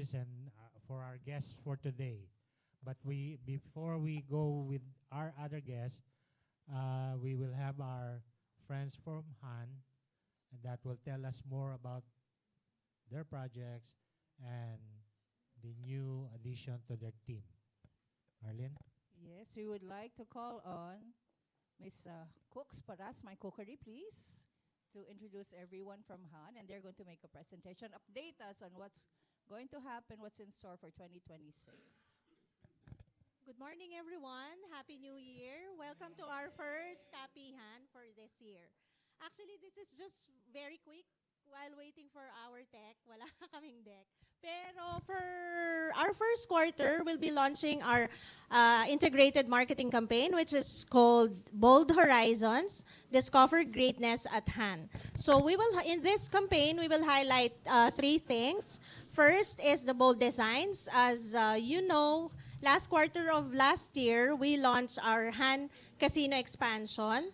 stories and for our guests for today. But before we go with our other guests, we will have our friends from Han that will tell us more about their projects and the new addition to their team. Arlene? Yes, we would like to call on Miss Cooks Paras, my cookery, please, to introduce everyone from Han, and they're going to make a presentation, update us on what's going to happen, what's in store for 2026. Good morning, everyone. Happy New Year. Welcome to our first Kapihann for this year. Actually, this is just very quick while waiting for our tech. Wala kaming deck. Pero for our first quarter, we'll be launching our integrated marketing campaign, which is called Bold Horizons, Discover Greatness at Han. So in this campaign, we will highlight three things. First is the bold designs. As you know, last quarter of last year, we launched our Han Casino expansion,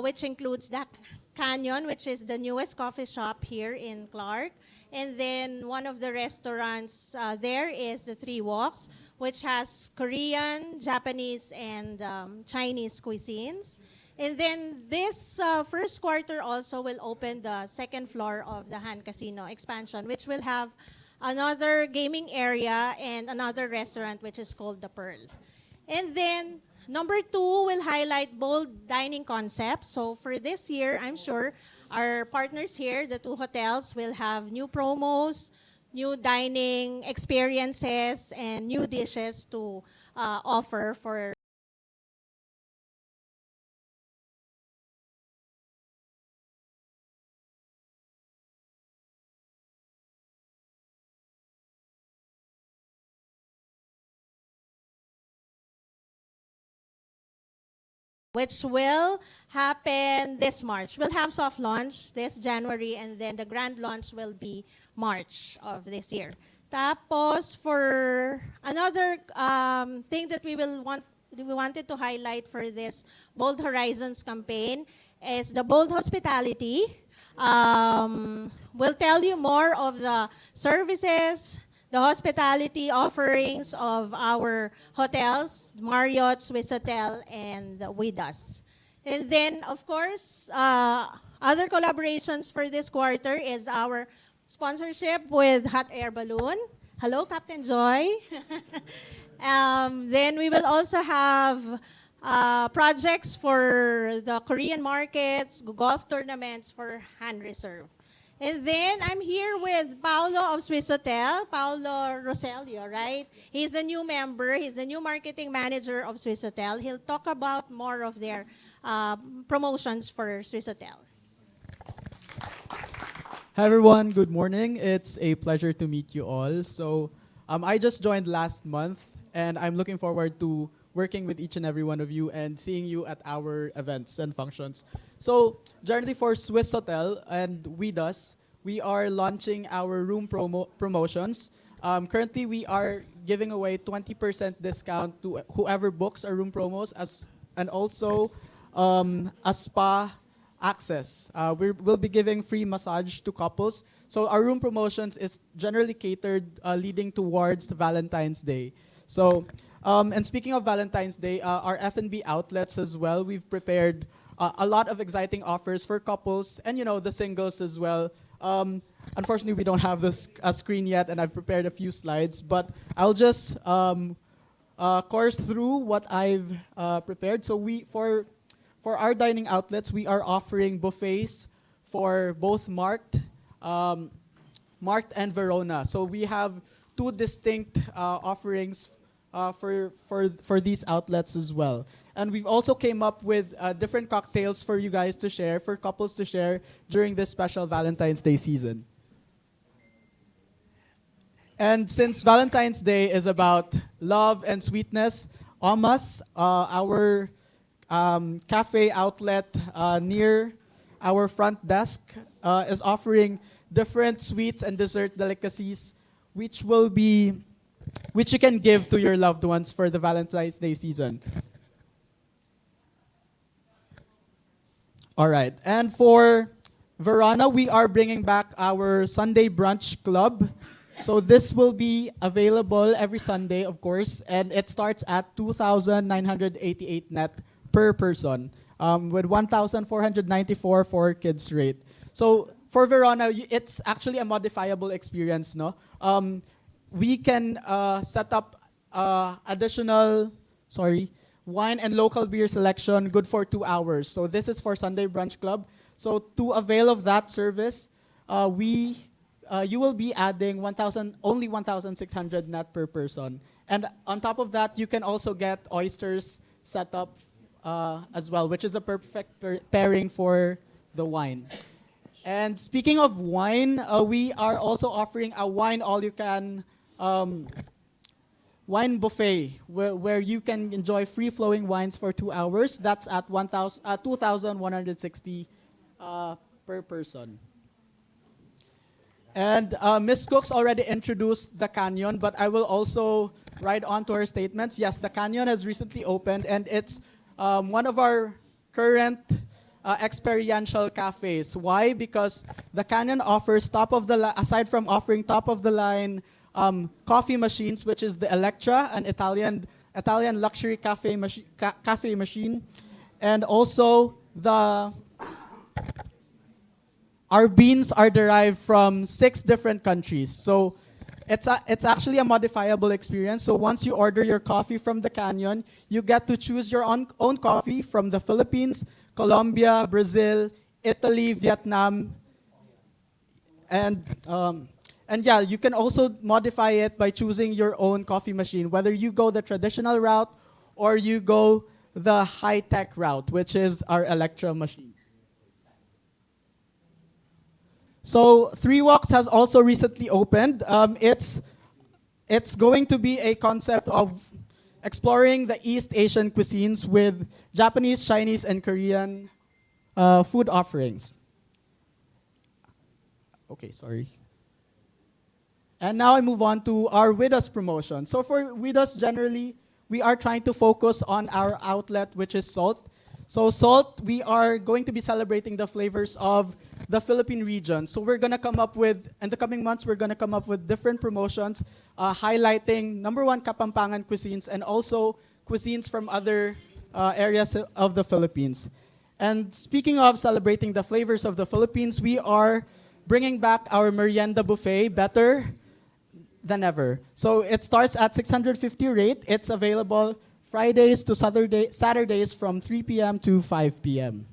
which includes the Canyon, which is the newest coffee shop here in Clark. And then one of the restaurants there is the Three Walks, which has Korean, Japanese, and Chinese cuisines. And then this first quarter also will open the second floor of the Han Casino expansion, which will have another gaming area and another restaurant, which is called the Pearl. And then number two will highlight bold dining concepts. So for this year, I'm sure our partners here, the two hotels, will have new promos, new dining experiences, and new dishes to offer for which will happen this March. We'll have soft launch this January, and then the grand launch will be March of this year. Tapos, for another thing that we wanted to highlight for this Bold Horizons campaign is the Bold Hospitality. We'll tell you more of the services, the hospitality offerings of our hotels, Marriott, Swissotel, and with us. And then, of course, other collaborations for this quarter is our sponsorship with Hot Air Balloon. Hello, Captain Joy. Then we will also have projects for the Korean markets, golf tournaments for Han Reserve. And then I'm here with Paolo of Swissotel, Paolo Roselio, right? He's a new member. He's the new marketing manager of Swissotel. He'll talk about more of their promotions for Swissotel. Hi everyone, good morning. It's a pleasure to meet you all. So I just joined last month and I'm looking forward to working with each and every one of you and seeing you at our events and functions. So generally for Swissotel and with us, we are launching our room promotions. Currently we are giving away 20% discount to whoever books our room promos and also a spa access. We'll be giving free massage to couples. So our room promotions is generally catered leading towards Valentine's Day. So, and speaking of Valentine's Day, our F&B outlets as well, we've prepared a lot of exciting offers for couples and, you know, the singles as well. Unfortunately, we don't have this screen yet, and I've prepared a few slides, but I'll just course through what I've prepared. So for our dining outlets, we are offering buffets for both Marked and Verona. So we have two distinct offerings for these outlets as well. And we've also came up with different cocktails for you guys to share, for couples to share during this special Valentine's Day season. And since Valentine's Day is about love and sweetness, Omas, our cafe outlet near our front desk is offering different sweets and dessert delicacies which you can give to your loved ones for the Valentine's Day season. All right, and for Verona, we are bringing back our Sunday brunch club. So this will be available every Sunday, of course, and it starts at 2,988 net per person, with 1,494 for kids rate. So for Verona, it's actually a modifiable experience, no? We can set up additional, wine and local beer selection, good for 2 hours. So this is for Sunday Brunch Club. So to avail of that service, you will be adding only 1,600 net per person. And on top of that, you can also get oysters set up as well, which is a perfect pairing for the wine. And speaking of wine, we are also offering a wine all-you-can wine buffet where you can enjoy free-flowing wines for 2 hours. That's at 2,160 per person. And Ms. Cooks already introduced the Canyon, but I will also ride on to her statements. Yes, the Canyon has recently opened, and it's one of our current experiential cafes. Why? Because the Canyon offers aside from offering top-of-the-line coffee machines, which is the Electra, an Italian luxury cafe machine, and also our beans are derived from 6 different countries. So it's actually a modifiable experience. So once you order your coffee from the Canyon, you get to choose your own coffee from the Philippines, Colombia, Brazil, Italy, Vietnam, and yeah, you can also modify it by choosing your own coffee machine, whether you go the traditional route or you go the high-tech route, which is our Electra machine. So Three Walks has also recently opened. It's going to be a concept of exploring the East Asian cuisines with Japanese, Chinese, and Korean food offerings. Okay, sorry. And now I move on to our With Us promotion. So for With Us, generally, we are trying to focus on our outlet, which is Salt. So Salt, we are going to be celebrating the flavors of the Philippine region. So we're going to come up with, in the coming months, we're going to come up with different promotions highlighting, number one, Kapampangan cuisines and also cuisines from other areas of the Philippines. And speaking of celebrating the flavors of the Philippines, we are bringing back our merienda buffet better than ever. So it starts at 650 rate. It's available Fridays to Saturdays from 3 p.m. to 5 p.m.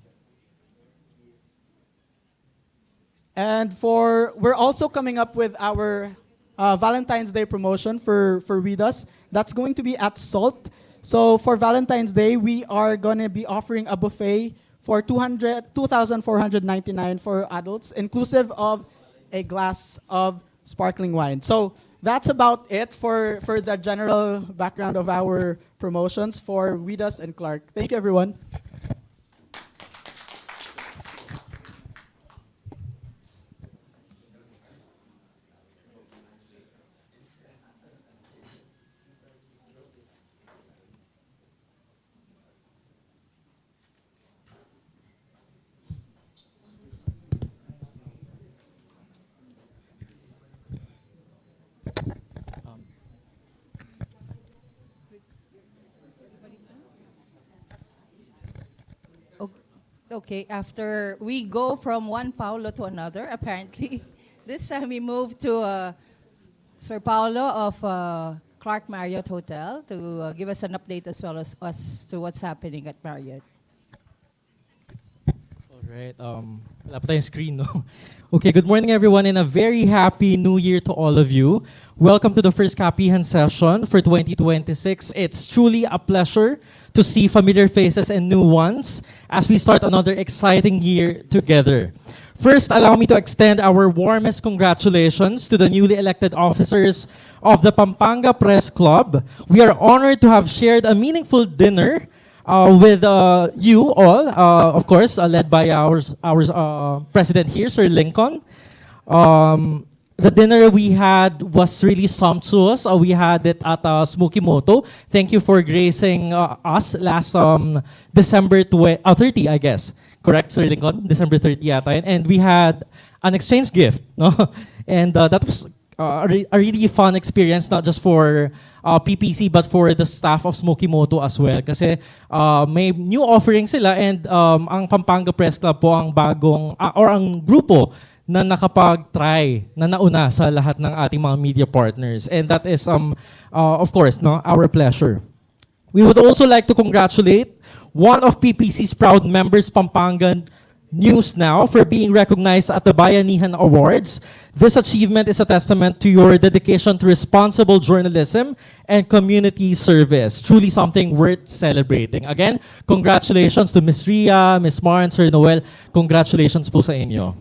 And we're also coming up with our Valentine's Day promotion for With Us. That's going to be at Salt. So for Valentine's Day, we are going to be offering a buffet for 2,499 for adults, inclusive of a glass of sparkling wine. So that's about it for the general background of our promotions for With Us and Clark. Thank you, everyone. Okay, after we go from one Paulo to another, apparently, this time we move to Sir Paulo of Clark Marriott Hotel to give us an update as well as to what's happening at Marriott. All right. Wala pa tayong screen, no? Okay, good morning, everyone, and a very happy New Year to all of you. Welcome to the first Kapihann session for 2026. It's truly a pleasure to see familiar faces and new ones as we start another exciting year together. First, allow me to extend our warmest congratulations to the newly elected officers of the Pampanga Press Club. We are honored to have shared a meaningful dinner with you all, of course, led by our president here, Sir Lincoln. The dinner we had was really sumptuous. We had it at Smoky Moto. Thank you for gracing us last December 30, I guess. Correct, Sir Lincoln? December 30 yata. And we had an exchange gift. No? And that was a really fun experience, not just for PPC but for the staff of Smoky Moto as well. Kasi may new offering sila, and ang Pampanga Press Club po ang bagong, or ang grupo na nakapag-try, na nauna sa lahat ng ating mga media partners. And that is, of course, no, our pleasure. We would also like to congratulate one of PPC's proud members, Pampanga News Now, for being recognized at the Bayanihan Awards. This achievement is a testament to your dedication to responsible journalism and community service. Truly something worth celebrating. Again, congratulations to Ms. Ria, Ms. Mar, and Sir Noel. Congratulations po sa inyo.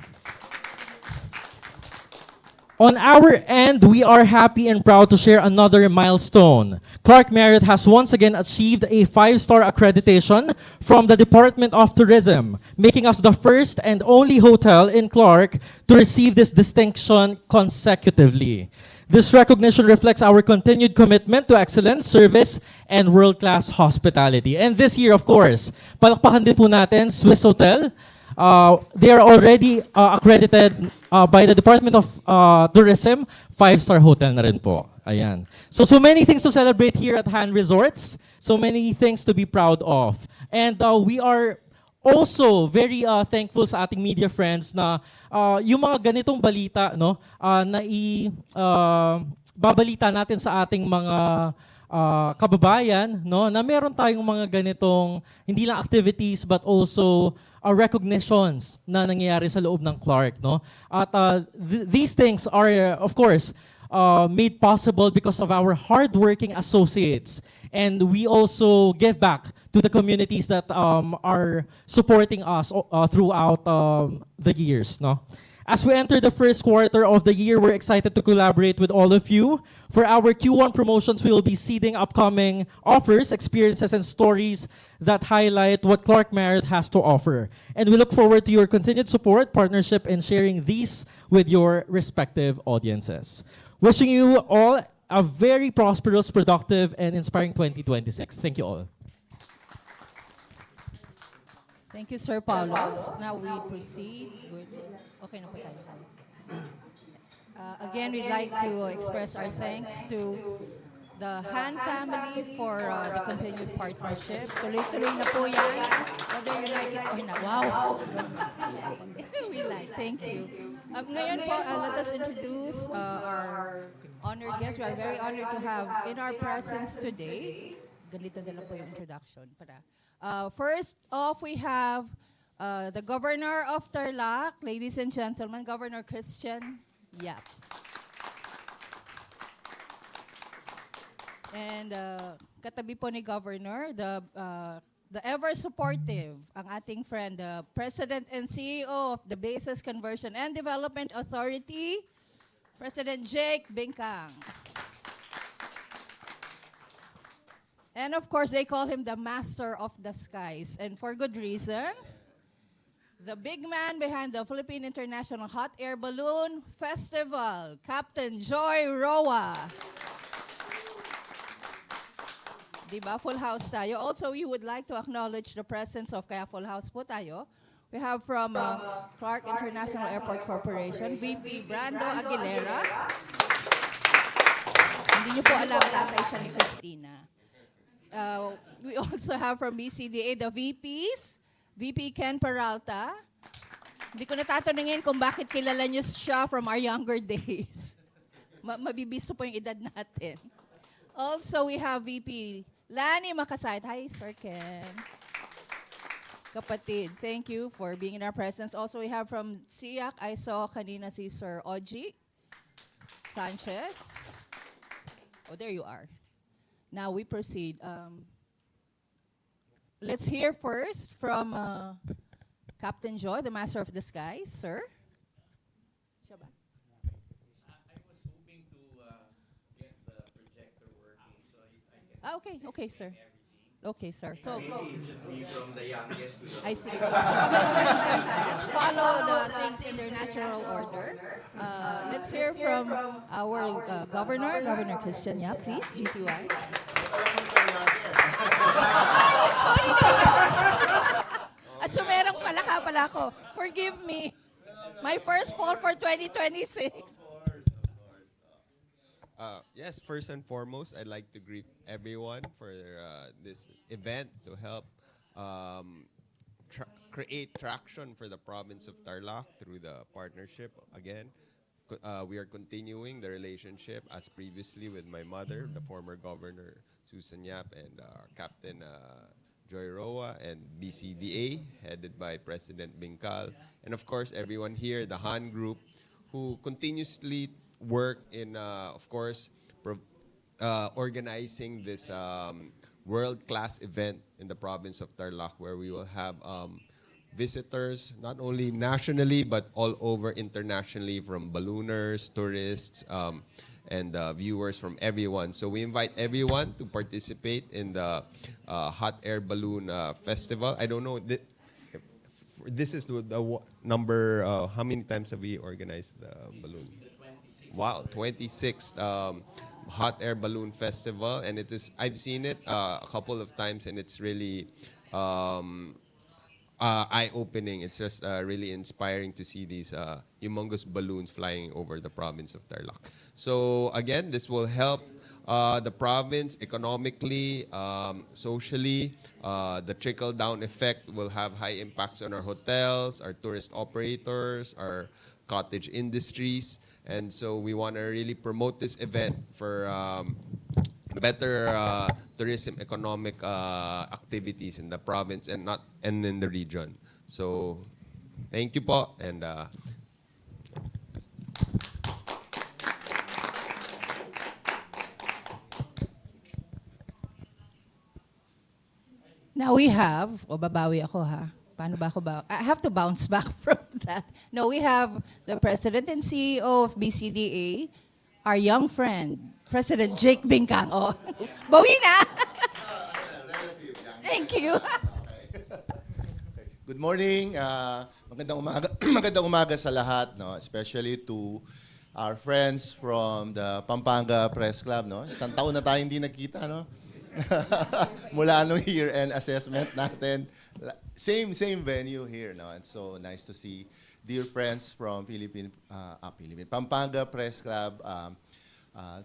On our end, we are happy and proud to share another milestone. Clark Marriott has once again achieved a 5-star accreditation from the Department of Tourism, making us the first and only hotel in Clark to receive this distinction consecutively. This recognition reflects our continued commitment to excellence, service, and world-class hospitality. And this year, of course, palakpakan din po natin Swissotel. They are already accredited by the Department of Tourism, 5-star hotel na rin po. Ayan. So many things to celebrate here at Hann Resorts. So many things to be proud of. And we are also very thankful sa ating media friends na yung mga ganitong balita, no, na babalita natin sa ating mga kababayan, no, na meron tayong mga ganitong hindi lang activities but also recognitions na nangyayari sa loob ng Clark, no? At these things are, of course, made possible because of our hardworking associates. And we also give back to the communities that are supporting us throughout the years, no? As we enter the first quarter of the year, we're excited to collaborate with all of you. For our Q1 promotions, we will be seeding upcoming offers, experiences, and stories that highlight what Clark Marriott has to offer. And we look forward to your continued support, partnership, and sharing these with your respective audiences. Wishing you all a very prosperous, productive, and inspiring 2026. Thank you all. Thank you, Sir Paulo. Now we proceed with... Okay na po tayo. Again, we'd like to express our thanks to the Han family for the continued partnership. Tuloy-tuloy na po yan. Whether you like it or not. Wow! We like. Thank you. Ngayon po, let us introduce our honored guests. We are very honored to have in our presence today. Ganito na lang po yung introduction. First off, we have the Governor of Tarlac, ladies and gentlemen, Governor Christian Yap. And katabi po ni Governor, the ever-supportive, ang ating friend, the President and CEO of the Bases Conversion and Development Authority, President Jake Bingkang. And of course, they call him the Master of the Skies, and for good reason. The big man behind the Philippine International Hot Air Balloon Festival, Captain Joy Roa. Diba? Full house tayo. Also, we would like to acknowledge the presence of, kaya full house po tayo. We have from Clark International Airport Corporation, VP Brando Aguilera. Hindi niyo po alam, tatay siya ni Christina. We also have from BCDA, the VPs, VP Ken Peralta. Hindi ko natatanungin kung bakit kilala niyo siya from our younger days. Mabibisto po yung edad natin. Also, we have VP Lani Makasait. Hi, Sir Ken. Kapatid, thank you for being in our presence. Also, we have from SIAC, I saw kanina si Sir Oji Sanchez. Oh, there you are. Now we proceed. Let's hear first from Captain Joy, the Master of the Skies, sir. I was hoping to get the projector working so I can Okay, sir. everything. Okay, sir. So, Me from the youngest to the I see. So, let's follow the things in their natural order. Let's hear from our Governor, Governor Christian Yap, please, GCY. Sorry so merong palaka pala ako. Forgive me. My first fall for 2026. Of course. Yes, first and foremost, I'd like to greet everyone for this event to help um, create traction for the province of Tarlac through the partnership. Again, we are continuing the relationship as previously with my mother, the former governor Susan Yap, and Captain Joy Roa, and BCDA, headed by President Bingkal, and of course everyone here, the Han Group, who continuously work in, of course, organizing this world-class event in the province of Tarlac, where we will have visitors not only nationally but all over internationally, from ballooners, tourists, and viewers from everyone. So we invite everyone to participate in the hot air balloon festival. I don't know. This is the number. How many times have we organized the balloon? Wow, 26th hot air balloon festival, and it is. I've seen it a couple of times, and it's really eye-opening. It's just really inspiring to see these humongous balloons flying over the province of Tarlac. So again, this will help the province economically, socially. The trickle-down effect will have high impacts on our hotels, our tourist operators, our cottage industries. And so we want to really promote this event for better tourism economic activities in the province and in the region. So thank you po, and Now we have, o babawi ako ha. Paano ba ako ba? I have to bounce back from that. No, we have the President and CEO of BCDA, our young friend, President Jake Bingkang. Oh, bawi na! Thank you. Good morning. Magandang umaga, magandang umaga sa lahat, no? Especially to our friends from the Pampanga Press Club, no? Isang taon na tayo hindi nagkita, no? Mula nung year-end assessment natin. Same venue here, no? And so nice to see dear friends from Pampanga Press Club,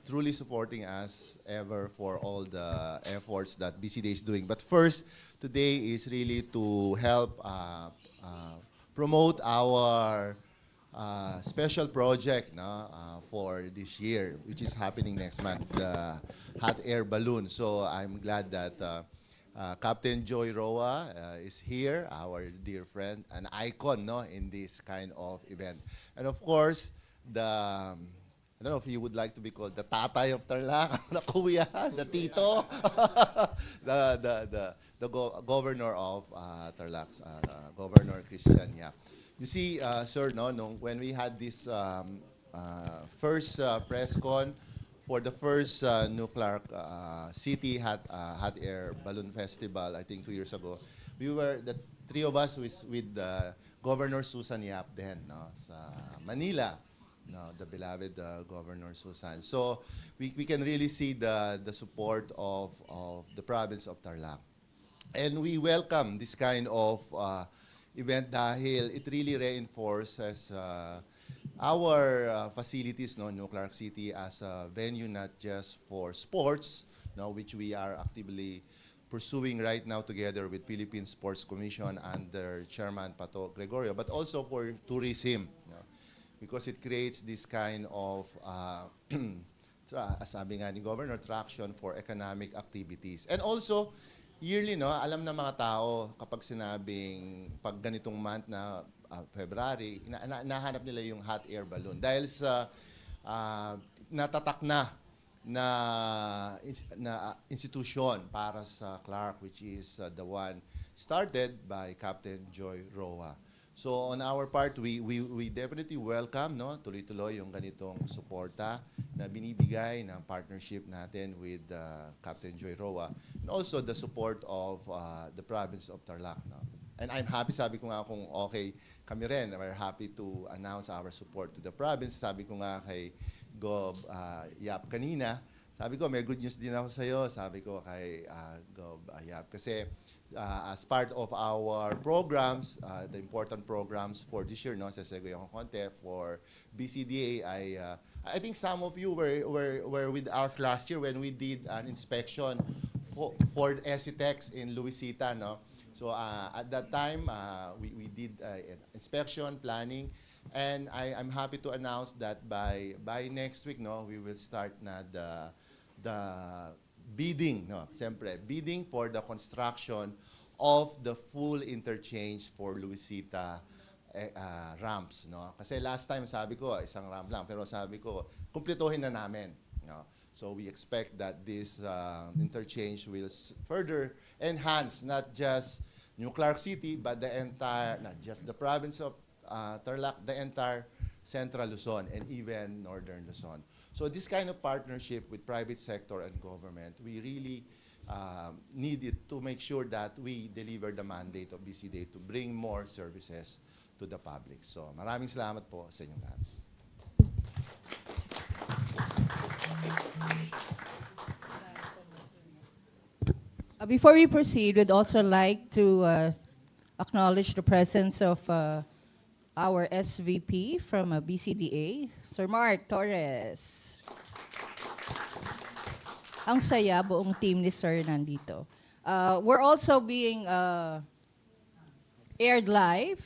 truly supporting us ever for all the efforts that BCD is doing. But first, today is really to help promote our special project, no, for this year, which is happening next month, the hot air balloon. So I'm glad that Captain Joy Roa is here, our dear friend, an icon, no, in this kind of event. And of course, I don't know if you would like to be called the tatay of Tarlac, the kuya, the tito, the governor of Tarlac, Governor Christian Yap. You see, sir, no, when we had this first press con for the first nuclear city hot air balloon festival, I think 2 years ago, we were the three of us with Governor Susan Yap then, no, sa Manila. No, the beloved Governor Susan. So we can really see the support of the province of Tarlac. And we welcome this kind of event dahil it really reinforces our facilities, no, Nuclear City, as a venue not just for sports, no, which we are actively pursuing right now together with Philippine Sports Commission under Chairman Pato Gregorio, but also for tourism, no, because it creates this kind of, sabi nga ni Governor, traction for economic activities. And also, yearly, no, alam na mga tao kapag sinabing pag ganitong month na February, nahanap nila yung hot air balloon. Dahil sa natatak na institution para sa Clark, which is the one started by Captain Joy Roa. So on our part, we definitely welcome, no, tuloy-tuloy yung ganitong suporta na binibigay ng partnership natin with Captain Joy Roa, and also the support of the province of Tarlac. No? And I'm happy, sabi ko nga kung okay kami rin, we're happy to announce our support to the province. Sabi ko nga kay Gov Yap kanina Sabi ko, may good news din ako sa'yo. Sabi ko kay Gov. Ayab. Kasi as part of our programs, the important programs for this year, no, sa Seguyo Conte, for BCDA, I think some of you were with us last year when we did an inspection for Esitex in Luisita, no? So at that time, we did an inspection, planning, and I'm happy to announce that by next week, no, we will start na the bidding, no, siyempre, bidding for the construction of the full interchange for Luisita ramps, no? Kasi last time sabi ko isang ramp lang, pero sabi ko kumpletuhin na namin, no? So we expect that this interchange will further enhance not just New Clark City but the entire, not just the province of Tarlac, the entire Central Luzon and even Northern Luzon. So this kind of partnership with private sector and government, we really need it to make sure that we deliver the mandate of BCDA to bring more services to the public. So maraming salamat po sa inyong lahat. Before we proceed, we'd also like to acknowledge the presence of our SVP from BCDA, Sir Mark Torres. Ang saya, buong team ni Sir nandito. We're also being aired live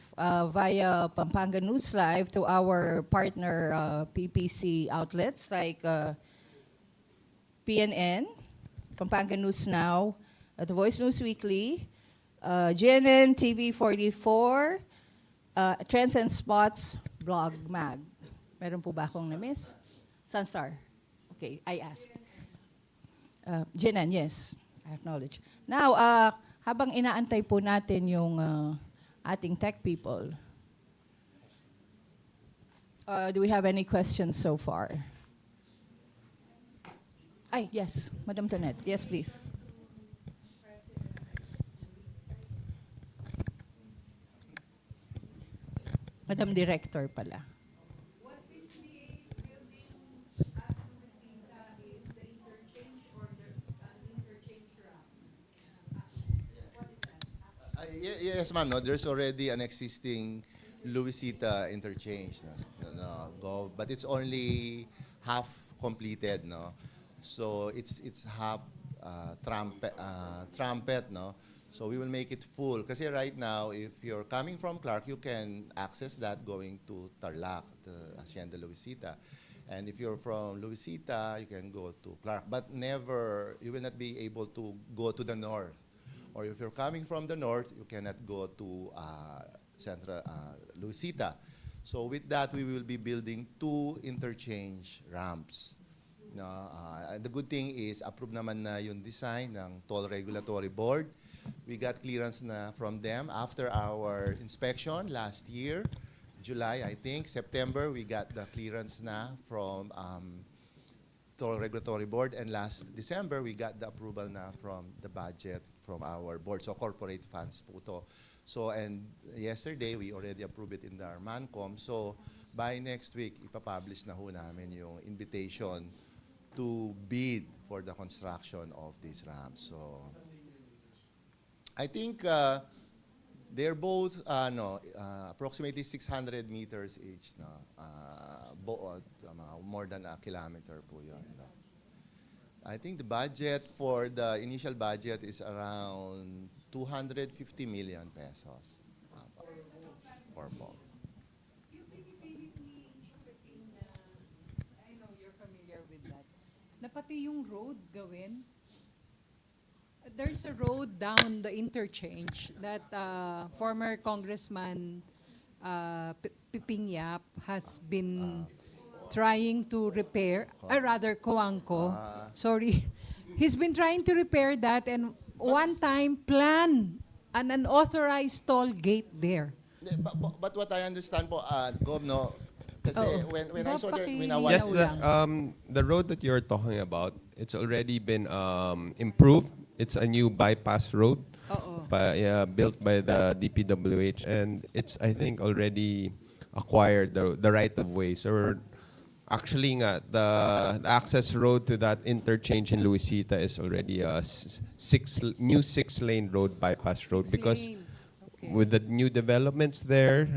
via Pampanga News Live to our partner PPC outlets like PNN, Pampanga News Now, The Voice News Weekly, GNN TV 44, Trends and Spots Blog Mag. Meron po ba akong na-miss? Sunstar. Okay, I asked. GNN, yes, I acknowledge. Now, habang inaantay po natin yung ating tech people, do we have any questions so far? Ay, yes, Madam Tonet. Yes, please. Madam Director pala. What BCDA is building at Luisita is the interchange or the interchange ramp? What is that? Yes, ma'am. No, there's already an existing Luisita interchange, but it's only half completed, no. So it's half trumpet, no. So we will make it full. Kasi right now, if you're coming from Clark, you can access that going to Tarlac, the Hacienda Luisita. And if you're from Luisita, you can go to Clark. But never, you will not be able to go to the north. Or if you're coming from the north, you cannot go to Central Luisita. So with that, we will be building 2 interchange ramps. The good thing is, approved naman na yung design ng Toll Regulatory Board. We got clearance na from them after our inspection last year, July, I think. September, we got the clearance na from Toll Regulatory Board. And last December, we got the approval na from the budget from our board. So corporate funds po to. So, and yesterday, we already approved it in our MANCOM. So by next week, ipapublish na ho namin yung invitation to bid for the construction of these ramps. So I think they're both approximately 600 meters each, no? More than a kilometer po yun, no? I think the budget for the initial budget is around 250 million pesos. For both. I know you're familiar with that. Na pati yung road gawin. There's a road down the interchange that former Congressman Piping Yap has been trying to repair, or rather Coangco, sorry. He's been trying to repair that and one time plan an unauthorized toll gate there. But what I understand po, Gov, no, kasi when I saw there, Yes, the road that you're talking about, it's already been improved. It's a new bypass road built by the DPWH, and it's, I think, already acquired the right of way. So Actually, nga, the access road to that interchange in Luisita is already a new 6-lane road, bypass road, because Lane. Okay. with the new developments there,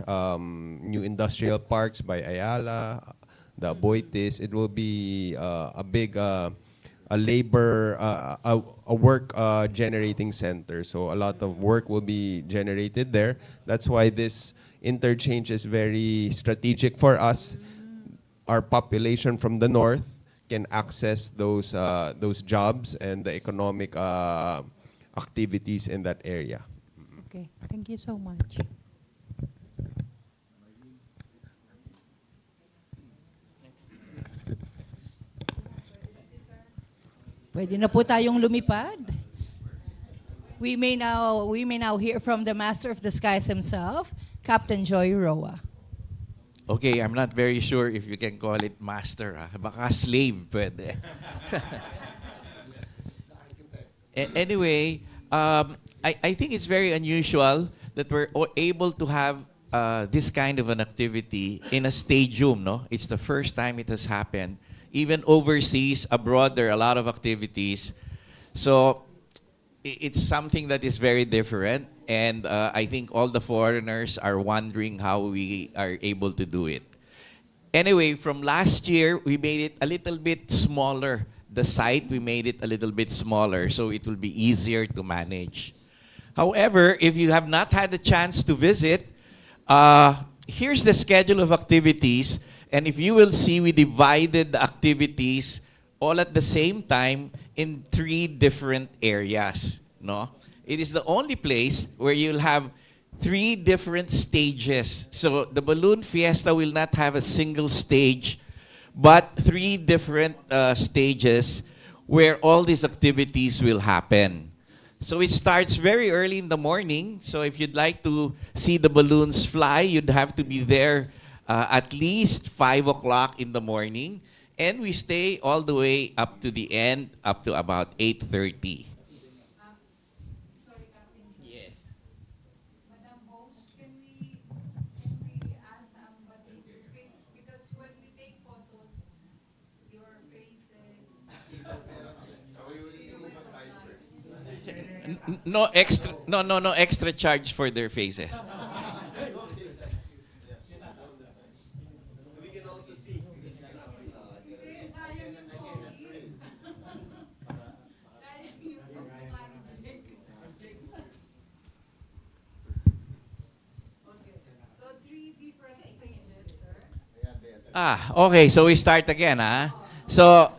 new industrial parks by Ayala, the Boitis, it will be a big a labor, a work generating center. So a lot of work will be generated there. That's why this interchange is very strategic for us. Our population from the north can access those jobs and the economic activities in that area. Okay. Thank you so much. Pwede na po tayong lumipad. We may now hear from the master of the skies himself, Captain Joy Roa. Okay, I'm not very sure if you can call it master. Baka slave pwede. Anyway, I think it's very unusual that we're able to have this kind of an activity in a stadium, no? It's the first time it has happened. Even overseas, abroad, there are a lot of activities. So it's something that is very different. And I think all the foreigners are wondering how we are able to do it. Anyway, from last year, we made it a little bit smaller. The site, we made it a little bit smaller, so it will be easier to manage. However, if you have not had the chance to visit, here's the schedule of activities. And if you will see, we divided the activities all at the same time in 3 different areas. No? It is the only place where you'll have 3 different stages. So the balloon fiesta will not have a single stage, but 3 different stages where all these activities will happen. So it starts very early in the morning. So if you'd like to see the balloons fly, you'd have to be there at least 5 o'clock in the morning. And we stay all the way up to the end, up to about 8:30. Yes. Madam Host, can we ask somebody to fix, because when we take photos, your faces. No extra, no extra charge for their faces. Okay, so we start again, So,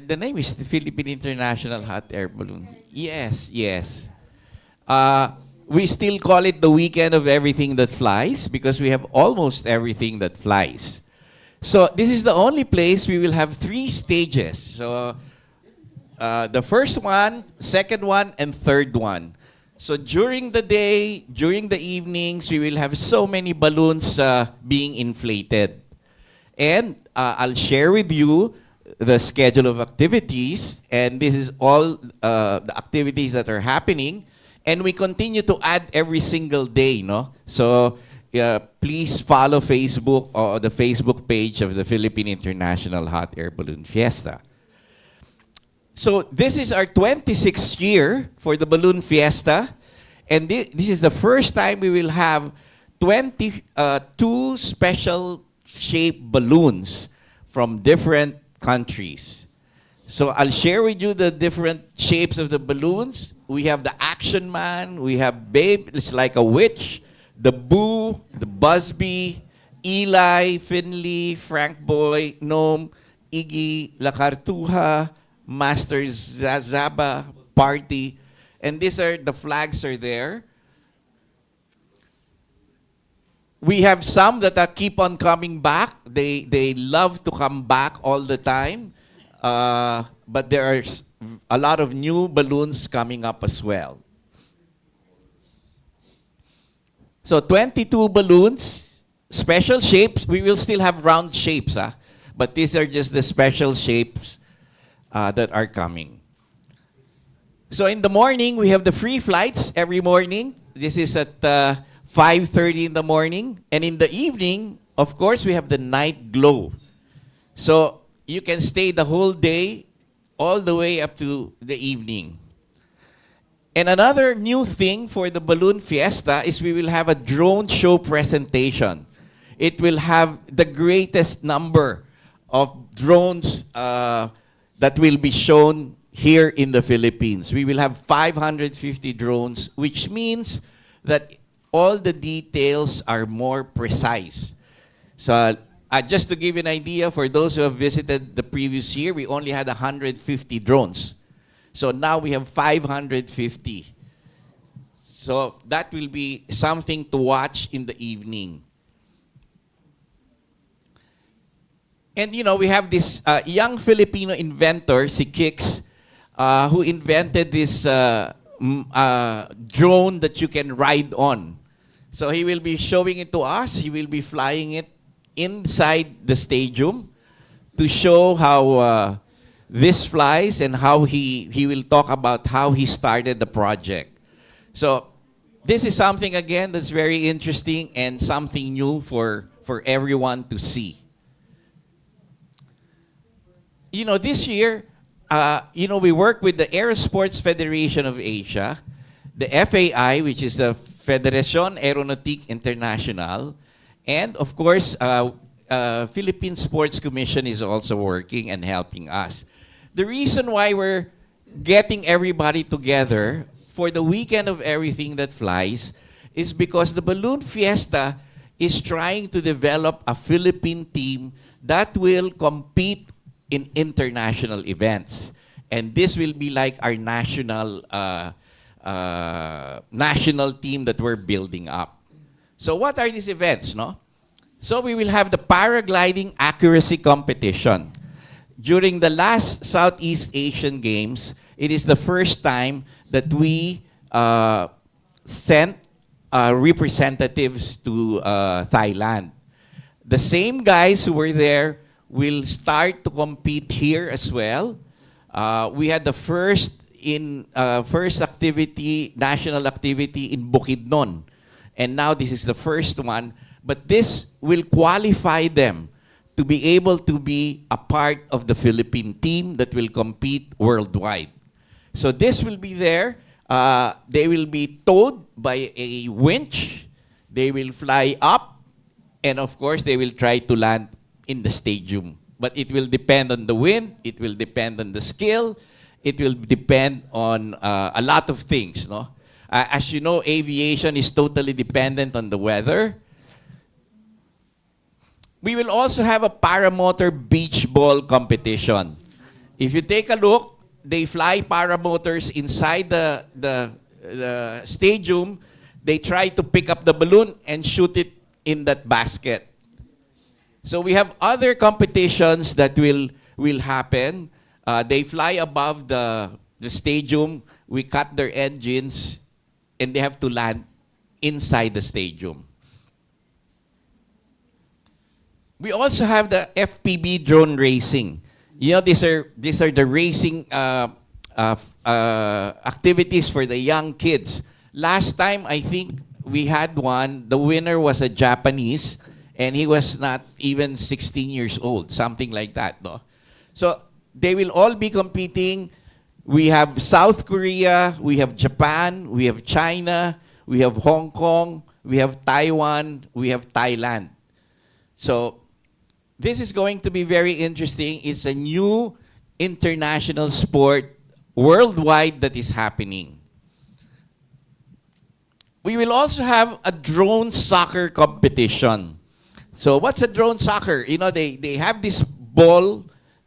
the name is the Philippine International Hot Air Balloon. Yes, yes. We still call it the weekend of everything that flies because we have almost everything that flies. So this is the only place we will have 3 stages. So the first one, second one, and third one. So during the day, during the evenings, we will have so many balloons being inflated. And I'll share with you the schedule of activities. And this is all the activities that are happening. And we continue to add every single day, no? So please follow Facebook or the Facebook page of the Philippine International Hot Air Balloon Fiesta. So this is our 26th year for the Balloon Fiesta. And this is the first time we will have 22 special shaped balloons from different countries. So I'll share with you the different shapes of the balloons. We have the Action Man, we have Babe, it's like a witch, the Boo, the Busby, Eli, Finley, Frank Boy, Gnome, Iggy, La Cartuja, Master Zaba, Party. And these are, the flags are there. We have some that keep on coming back. They love to come back all the time. But there are a lot of new balloons coming up as well. So 22 balloons, special shapes. We will still have round shapes, but these are just the special shapes that are coming. So in the morning, we have the free flights every morning. This is at 5:30 in the morning. And in the evening, of course, we have the night glow. So you can stay the whole day, all the way up to the evening. And another new thing for the Balloon Fiesta is we will have a drone show presentation. It will have the greatest number of drones that will be shown here in the Philippines. We will have 550 drones, which means that all the details are more precise. So just to give you an idea, for those who have visited the previous year, we only had 150 drones. So now we have 550. So that will be something to watch in the evening. And you know, we have this young Filipino inventor, si Kix, who invented this drone that you can ride on. So he will be showing it to us. He will be flying it inside the stadium to show how this flies and how he will talk about how he started the project. So this is something, again, that's very interesting and something new for everyone to see. You know, this year, we work with the Aerosports Federation of Asia, the FAI, which is the Federation Aeronautique Internationale, and of course, Philippine Sports Commission is also working and helping us. The reason why we're getting everybody together for the weekend of everything that flies is because the Balloon Fiesta is trying to develop a Philippine team that will compete in international events. And this will be like our national team that we're building up. So what are these events, no? So we will have the paragliding accuracy competition. During the last Southeast Asian Games, it is the first time that we sent representatives to Thailand. The same guys who were there will start to compete here as well. We had the first activity, national activity in Bukidnon. And now this is the first one. But this will qualify them to be able to be a part of the Philippine team that will compete worldwide. So this will be there. They will be towed by a winch. They will fly up. And of course, they will try to land in the stadium. But it will depend on the wind. It will depend on the skill. It will depend on a lot of things. No? As you know, aviation is totally dependent on the weather. We will also have a paramotor beach ball competition. If you take a look, they fly paramotors inside the stadium. They try to pick up the balloon and shoot it in that basket. So we have other competitions that will happen. They fly above the stadium. We cut their engines, and they have to land inside the stadium. We also have the FPB drone racing. You know, these are the racing activities for the young kids. Last time, I think we had one. The winner was a Japanese, and he was not even 16 years old, something like that. No? So they will all be competing. We have South Korea, we have Japan, we have China, we have Hong Kong, we have Taiwan, we have Thailand. So this is going to be very interesting. It's a new international sport worldwide that is happening. We will also have a drone soccer competition. So what's a drone soccer? You know, they have this ball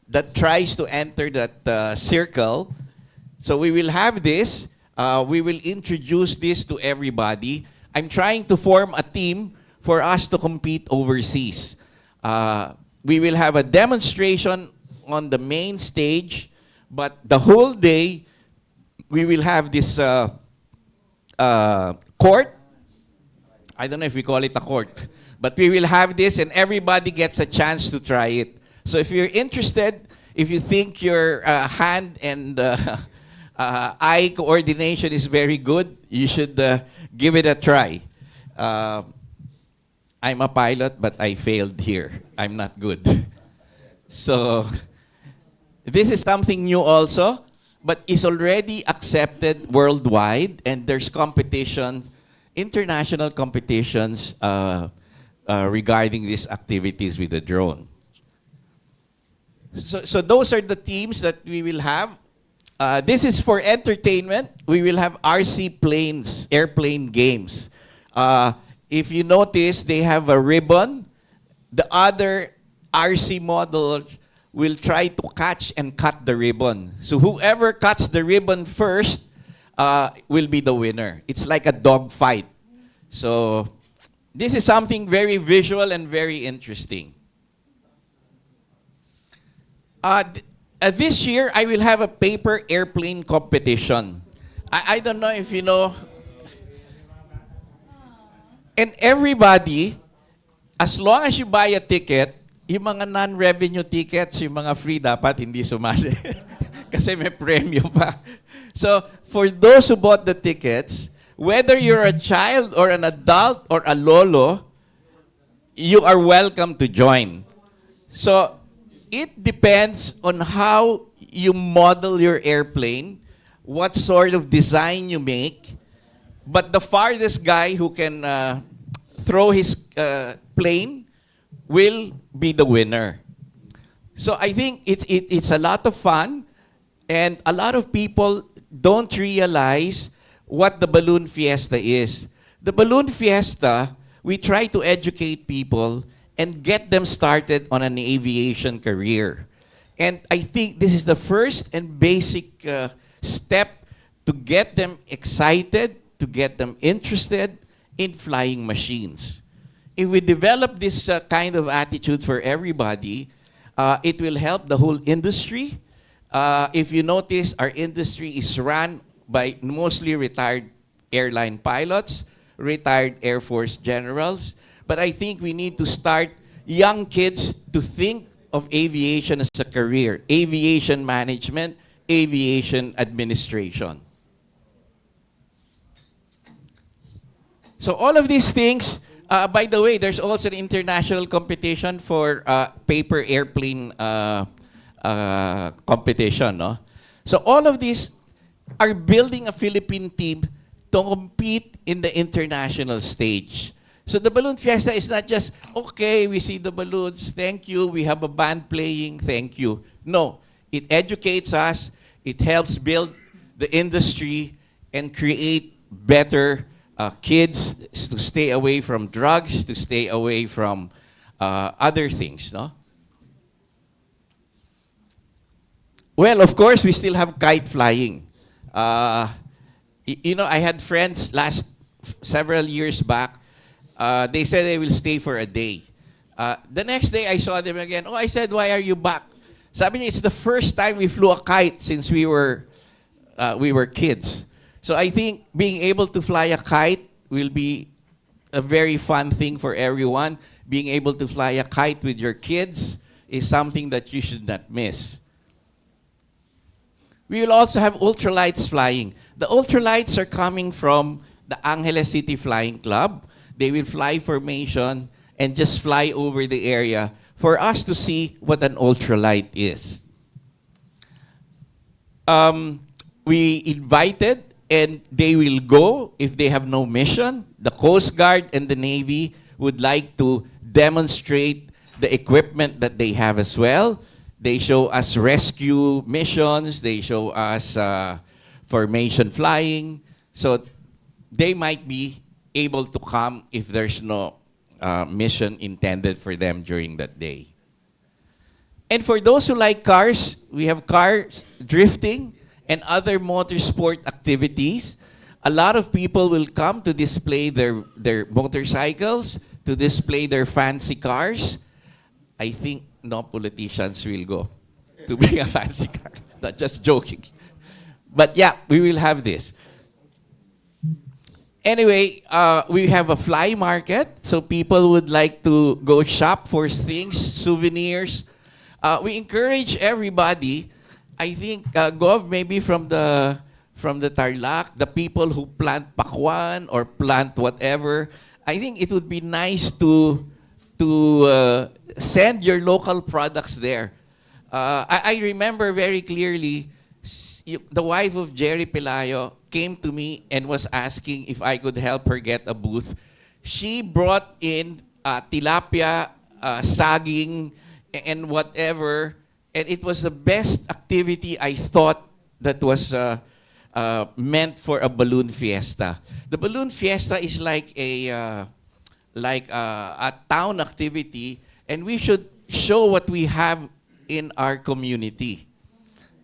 that tries to enter that circle. So we will have this. We will introduce this to everybody. I'm trying to form a team for us to compete overseas. We will have a demonstration on the main stage, but the whole day we will have this court. I don't know if we call it a court, but we will have this and everybody gets a chance to try it. So if you're interested, if you think your hand and eye coordination is very good, you should give it a try. Uh, I'm a pilot, but I failed here. I'm not good. So this is something new also, but is already accepted worldwide, and there's competition, international competitions regarding these activities with the drone. So those are the teams that we will have. This is for entertainment. We will have RC planes, airplane games. If you notice, they have a ribbon. The other RC model will try to catch and cut the ribbon. So whoever cuts the ribbon first will be the winner. It's like a dog fight. So this is something very visual and very interesting. This year, I will have a paper airplane competition. I don't know if you know. And everybody, as long as you buy a ticket, yung mga non-revenue tickets, yung mga free, dapat hindi sumali. Kasi may premyo pa. So, for those who bought the tickets, whether you're a child or an adult or a lolo, you are welcome to join. So, it depends on how you model your airplane, what sort of design you make, but the farthest guy who can throw his plane will be the winner. So I think it's a lot of fun, and a lot of people don't realize what the Balloon Fiesta is. The Balloon Fiesta, we try to educate people and get them started on an aviation career. And I think this is the first and basic step to get them excited, to get them interested in flying machines. If we develop this kind of attitude for everybody, it will help the whole industry. If you notice, our industry is run by mostly retired airline pilots, retired Air Force generals. But I think we need to start young kids to think of aviation as a career, aviation management, aviation administration. So all of these things, by the way, there's also an international competition for paper airplane competition. No? So all of these are building a Philippine team to compete in the international stage. So the Balloon Fiesta is not just, okay, we see the balloons, thank you, we have a band playing, thank you. No, it educates us, it helps build the industry and create better kids to stay away from drugs, to stay away from other things. No? Well, of course, we still have kite flying. You know, I had friends several years back. They said they will stay for a day. The next day, I saw them again. Oh, I said, why are you back? Sabi niya, it's the first time we flew a kite since we were kids. So I think being able to fly a kite will be a very fun thing for everyone. Being able to fly a kite with your kids is something that you should not miss. We will also have ultralights flying. The ultralights are coming from the Angeles City Flying Club. They will fly formation and just fly over the area for us to see what an ultralight is. We invited, and they will go if they have no mission. The Coast Guard and the Navy would like to demonstrate the equipment that they have as well. They show us rescue missions. They show us formation flying. So they might be able to come if there's no mission intended for them during that day. And for those who like cars, we have cars drifting and other motorsport activities. A lot of people will come to display their motorcycles, to display their fancy cars. I think no politicians will go to bring a fancy car. Not just joking. But yeah, we will have this. Anyway, we have a fly market, so people would like to go shop for things, souvenirs. We encourage everybody. I think Gov, maybe from the Tarlac, the people who plant pakwan or plant whatever, I think it would be nice to send your local products there. I remember very clearly the wife of Jerry Pelayo came to me and was asking if I could help her get a booth. She brought in tilapia, saging, and whatever, and it was the best activity I thought that was meant for a balloon fiesta. The balloon fiesta is like a town activity, and we should show what we have in our community.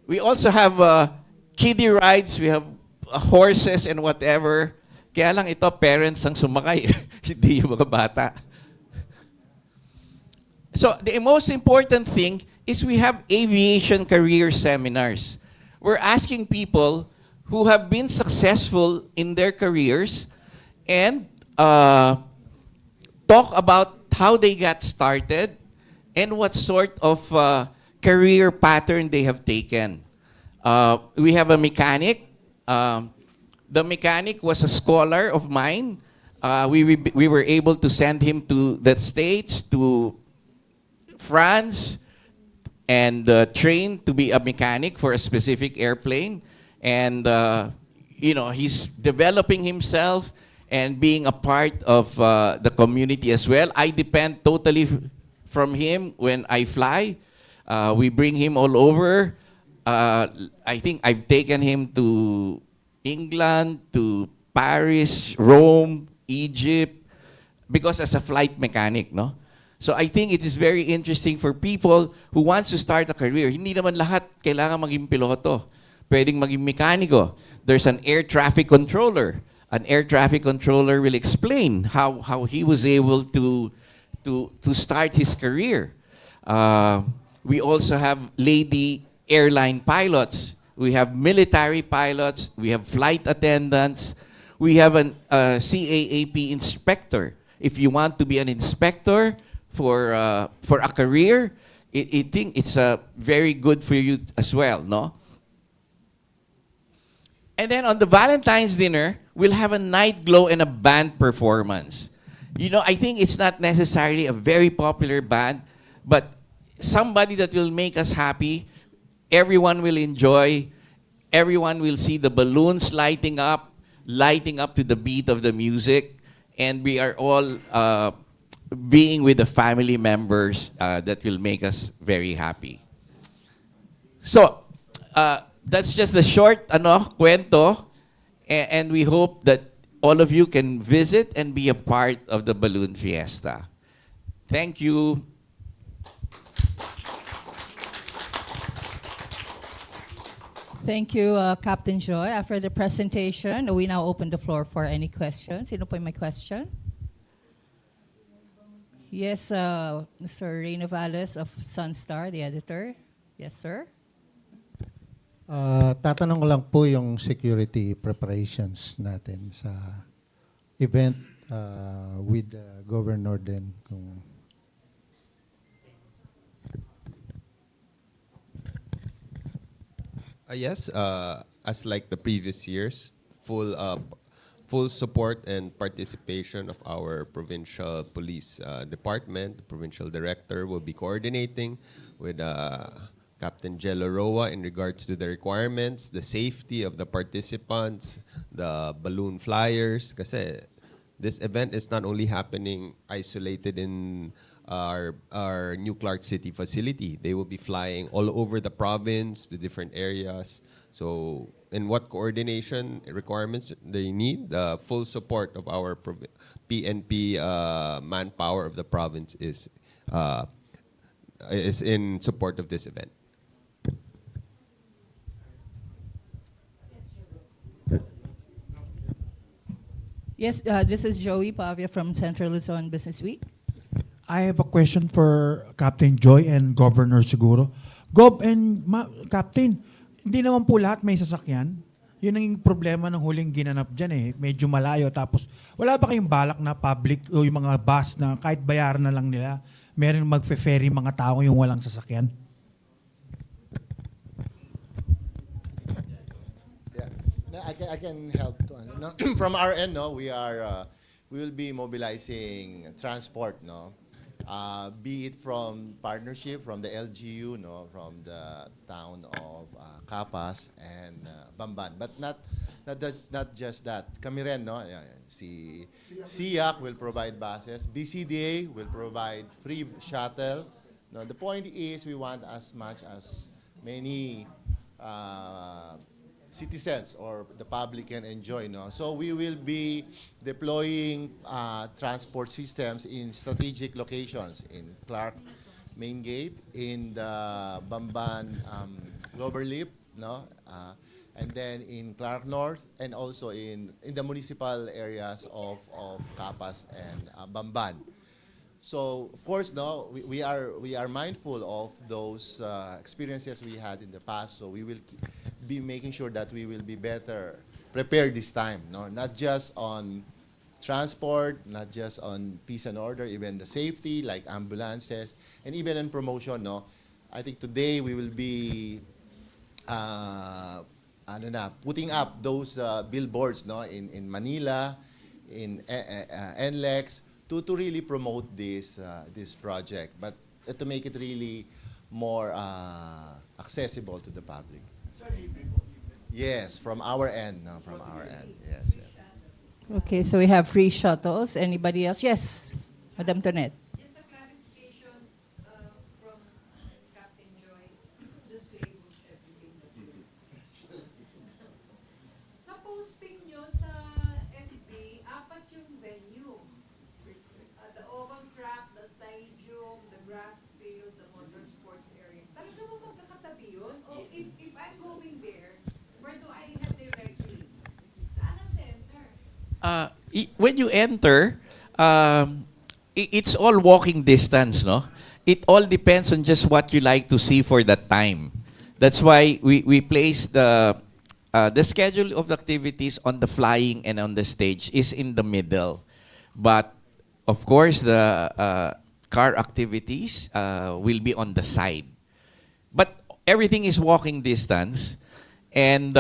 We also have kiddie rides, we have horses and whatever. Kaya lang ito, parents ang sumakay, hindi yung mga bata. So the most important thing is we have aviation career seminars. We're asking people who have been successful in their careers and talk about how they got started and what sort of career pattern they have taken. We have a mechanic. The mechanic was a scholar of mine. We were able to send him to the States, to France, and train to be a mechanic for a specific airplane. And he's developing himself and being a part of the community as well. I depend totally from him when I fly. We bring him all over. I think I've taken him to England, to Paris, Rome, Egypt, because as a flight mechanic, no? So I think it is very interesting for people who wants to start a career. Hindi naman lahat kailangan maging piloto. Pwedeng maging mekaniko. There's an air traffic controller. An air traffic controller will explain how he was able to start his career. We also have lady airline pilots. We have military pilots. We have flight attendants. We have an CAAP inspector. If you want to be an inspector for a career, I think it's very good for you as well, no? And then on the Valentine's dinner, we'll have a night glow and a band performance. I think it's not necessarily a very popular band, but somebody that will make us happy. Everyone will enjoy. Everyone will see the balloons lighting up to the beat of the music. And we are all being with the family members that will make us very happy. So, that's just the short kwento. And we hope that all of you can visit and be a part of the Balloon Fiesta. Thank you. Thank you, Captain Joy. After the presentation, we now open the floor for any questions. Sino po yung may question? Yes, Mr. Rey Novales of Sunstar, the editor. Yes, sir. Tatanong ko lang po yung security preparations natin sa event with the governor din. Yes, as like the previous years, full support and participation of our provincial police department. The provincial director will be coordinating with Captain Jello Roa in regards to the requirements, the safety of the participants, the balloon flyers. Kasi this event is not only happening isolated in our New Clark City facility. They will be flying all over the province to different areas. So, in what coordination requirements they need, the full support of our PNP manpower of the province is in support of this event. Yes, this is Joey Pavia from Central Luzon Business Week. I have a question for Captain Joy and Governor siguro. Gov and Captain, hindi naman po lahat may sasakyan. Yun ang problema ng huling ginanap dyan eh. Medyo malayo. Tapos wala ba kayong balak na public o yung mga bus na kahit bayaran na lang nila, meron magfe-ferry mga tao yung walang sasakyan? Yeah, no, I can help to answer. No, from our end, no, we are we will be mobilizing transport, no? Be it from partnership from the LGU, no, from the town of Capas and Bamban, but not just that. Kami rin, no? Si SIAC will provide buses. BCDA will provide free shuttle. No, the point is we want as much as many citizens or the public can enjoy. No? So we will be deploying transport systems in strategic locations in Clark Main Gate, in the Bamban Cloverleaf, no? And then in Clark North, and also in the municipal areas of Capas and Bamban. So of course, no, we are mindful of those experiences we had in the past. So we will be making sure that we will be better prepared this time. No, not just on transport, not just on peace and order, even the safety like ambulances, and even in promotion. No, I think today we will be putting up those billboards, no, in Manila, in NLEX, to really promote this project, but to make it really more accessible to the public. Yes, from our end, no, from our end. Yes, yes. Okay, so we have free shuttles. Anybody else? Yes, Madam Tonet. Just a clarification from Captain Joy. The slave was everything that you do. Sa posting nyo sa FB, 4 yung venue. The oval track, the stadium, the grass field, the motorsports area. Talaga mo magkakatabi yun? O if I'm going there, where do I head directly? Saan ang center? When you enter, it's all walking distance, no? It all depends on just what you like to see for that time. That's why we place the schedule of activities on the flying and on the stage is in the middle. But of course, the car activities will be on the side. But everything is walking distance. And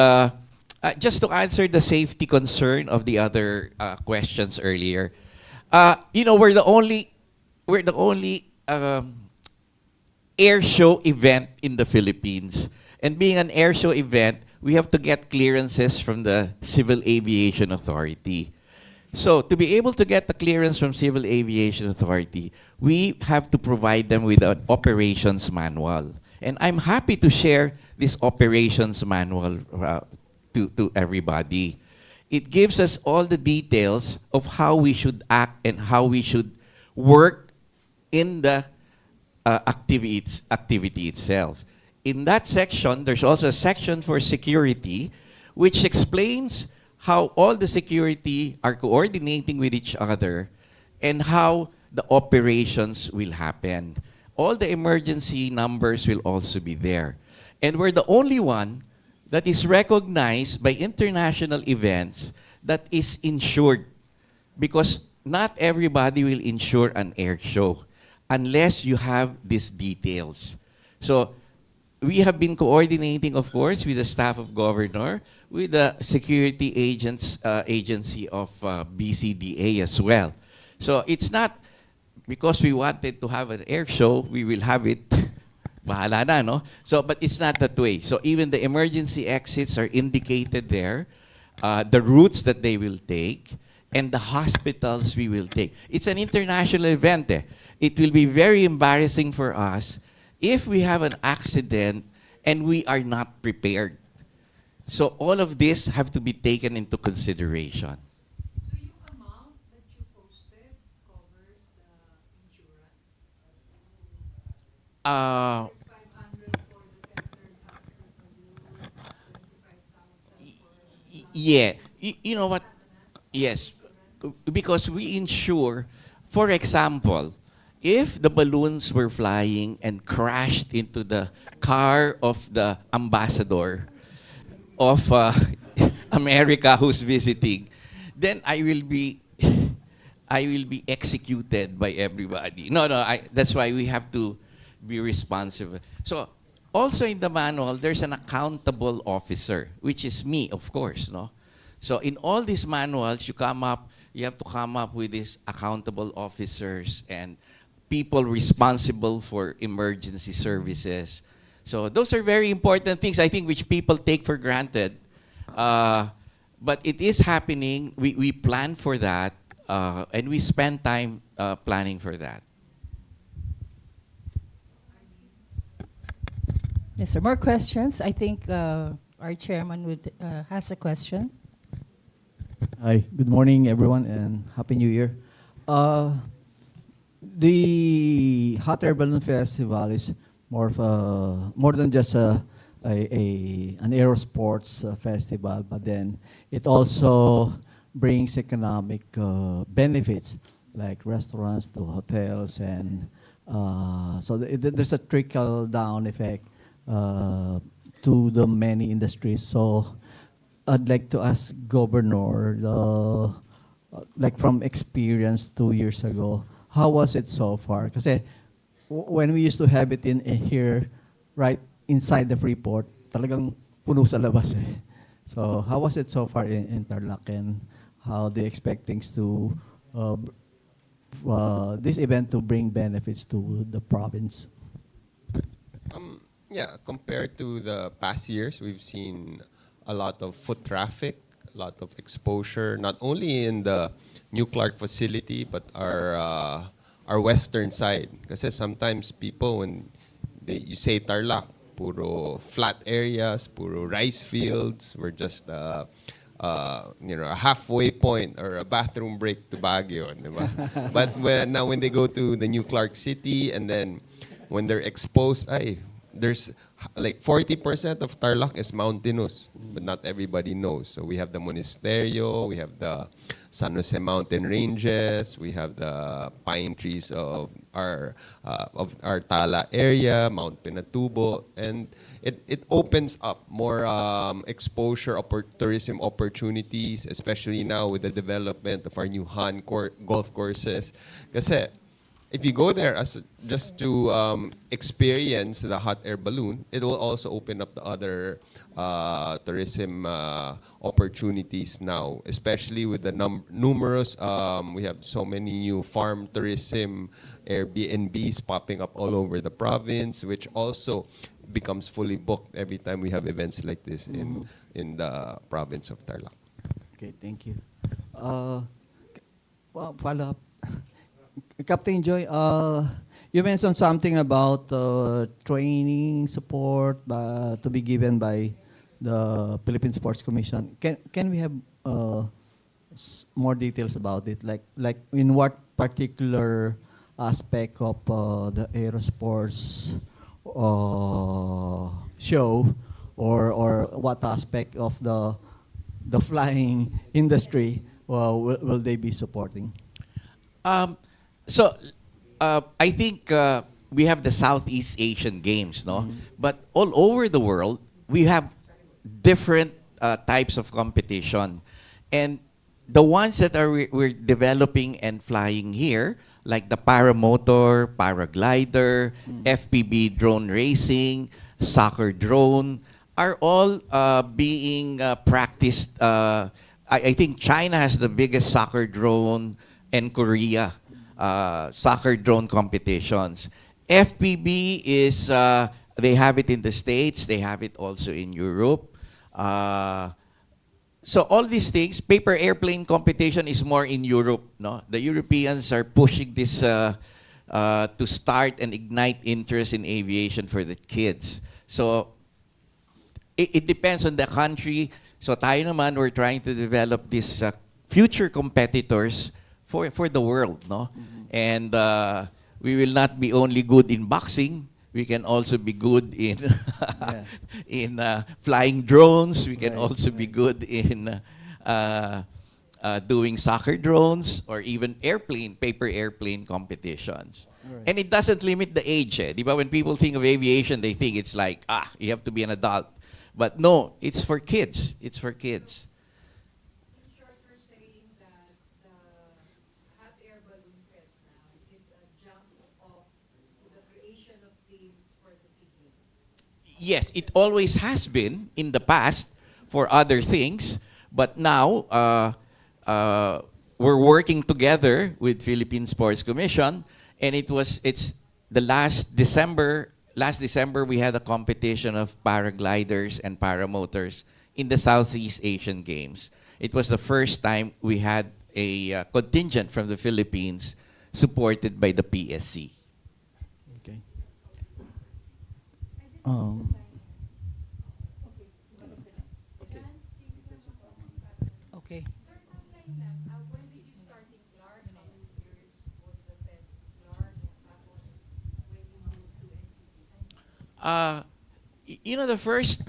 just to answer the safety concern of the other questions earlier, we're the only air show event in the Philippines. And being an air show event, we have to get clearances from the Civil Aviation Authority. So to be able to get the clearance from Civil Aviation Authority, we have to provide them with an operations manual. And I'm happy to share this operations manual to everybody. It gives us all the details of how we should act and how we should work in the activity itself. In that section, there's also a section for security, which explains how all the security are coordinating with each other and how the operations will happen. All the emergency numbers will also be there. And we're the only one that is recognized by international events that is insured, because not everybody will insure an air show unless you have these details. So we have been coordinating, of course, with the staff of Governor, with the security agency of BCDA as well. So it's not because we wanted to have an air show, we will have it. Bahala na, no? So, but it's not that way. So even the emergency exits are indicated there, the routes that they will take, and the hospitals we will take. It's an international event. It will be very embarrassing for us if we have an accident and we are not prepared. So all of this have to be taken into consideration. So yung amount that you posted covers the insurance? 500 for the tempered after balloon, 25,000 for... Yeah. You know what? Yes. Because we insure, for example, if the balloons were flying and crashed into the car of the ambassador of America who's visiting, then I will be executed by everybody. No, that's why we have to be responsible. So also in the manual, there's an accountable officer, which is me, of course, no? So in all these manuals, you come up you have to come up with these accountable officers and people responsible for emergency services. So those are very important things, I think, which people take for granted. But it is happening. We plan for that, and we spend time planning for that. Yes, sir. More questions? I think our chairman has a question. Hi, good morning, everyone, and Happy New Year. The Hot Air Balloon Festival is more than just an aerosports festival, but then it also brings economic benefits like restaurants to hotels, and so there's a trickle down effect to the many industries. So I'd like to ask Governor, like from experience 2 years ago, how was it so far? Kasi when we used to have it in here, right inside the Freeport, talagang puno sa labas eh. So how was it so far in Tarlac, and how do you expect things to, this event to bring benefits to the province? Yeah, compared to the past years, we've seen a lot of foot traffic, a lot of exposure, not only in the New Clark facility, but our western side. Because sometimes people, when you say Tarlac, puro flat areas, puro rice fields, we're just a halfway point or a bathroom break to Baguio, diba? But when they go to the New Clark City, and then when they're exposed, there's like 40% of Tarlac is mountainous, but not everybody knows. So we have the Monasterio, we have the San Jose Mountain Ranges, we have the pine trees of our Tala area, Mount Pinatubo, and it opens up more exposure, tourism opportunities, especially now with the development of our new Hann golf courses. Kasi if you go there just to experience the hot air balloon, it will also open up the other tourism opportunities now, especially with the numerous, we have so many new farm tourism Airbnbs popping up all over the province, which also becomes fully booked every time we have events like this in the province of Tarlac. Okay, thank you. Follow up. Captain Joy, you mentioned something about training support to be given by the Philippine Sports Commission. Can we have more details about it? Like in what particular aspect of the aerosports show, or what aspect of the flying industry will they be supporting? So I think we have the Southeast Asian Games, no? But all over the world, we have different types of competition. And the ones that we're developing and flying here, like the paramotor, paraglider, FPV drone racing, soccer drone, are all being practiced. I think China has the biggest soccer drone, and Korea. Soccer drone competitions. FPV is, they have it in the States, they have it also in Europe. So all these things, paper airplane competition is more in Europe. No? The Europeans are pushing this to start and ignite interest in aviation for the kids. So it depends on the country. So tayo naman, we're trying to develop these future competitors for the world, no? And we will not be only good in boxing. We can also be good in in flying drones. We can also be good in doing soccer drones, or even paper airplane competitions. And it doesn't limit the age. Eh? Diba? When people think of aviation, they think it's like, you have to be an adult. But no, it's for kids. It's for kids. Yes, it always has been in the past for other things, but now we're working together with Philippine Sports Commission, and it's the last December. Last December, we had a competition of paragliders and paramotors in the Southeast Asian Games. It was the first time we had a contingent from the Philippines supported by the PSC. Okay. Okay. When did you start in Clark? How many years was the fest in Clark? Tapos, when you moved to NCC? You know, the first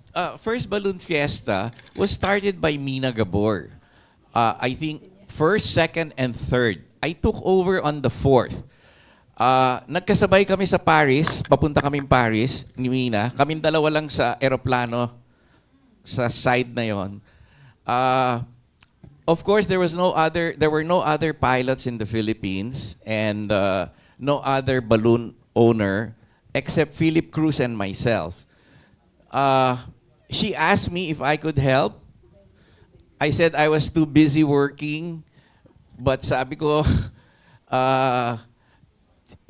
balloon fiesta was started by Mina Gabor. I think first, second, and third. I took over on the fourth. Nagkasabay kami sa Paris, papunta kaming Paris ni Mina. Kaming dalawa lang sa eroplano sa side na yon. Of course, there were no other pilots in the Philippines and no other balloon owner except Philip Cruz and myself. She asked me if I could help. I said I was too busy working, but sabi ko,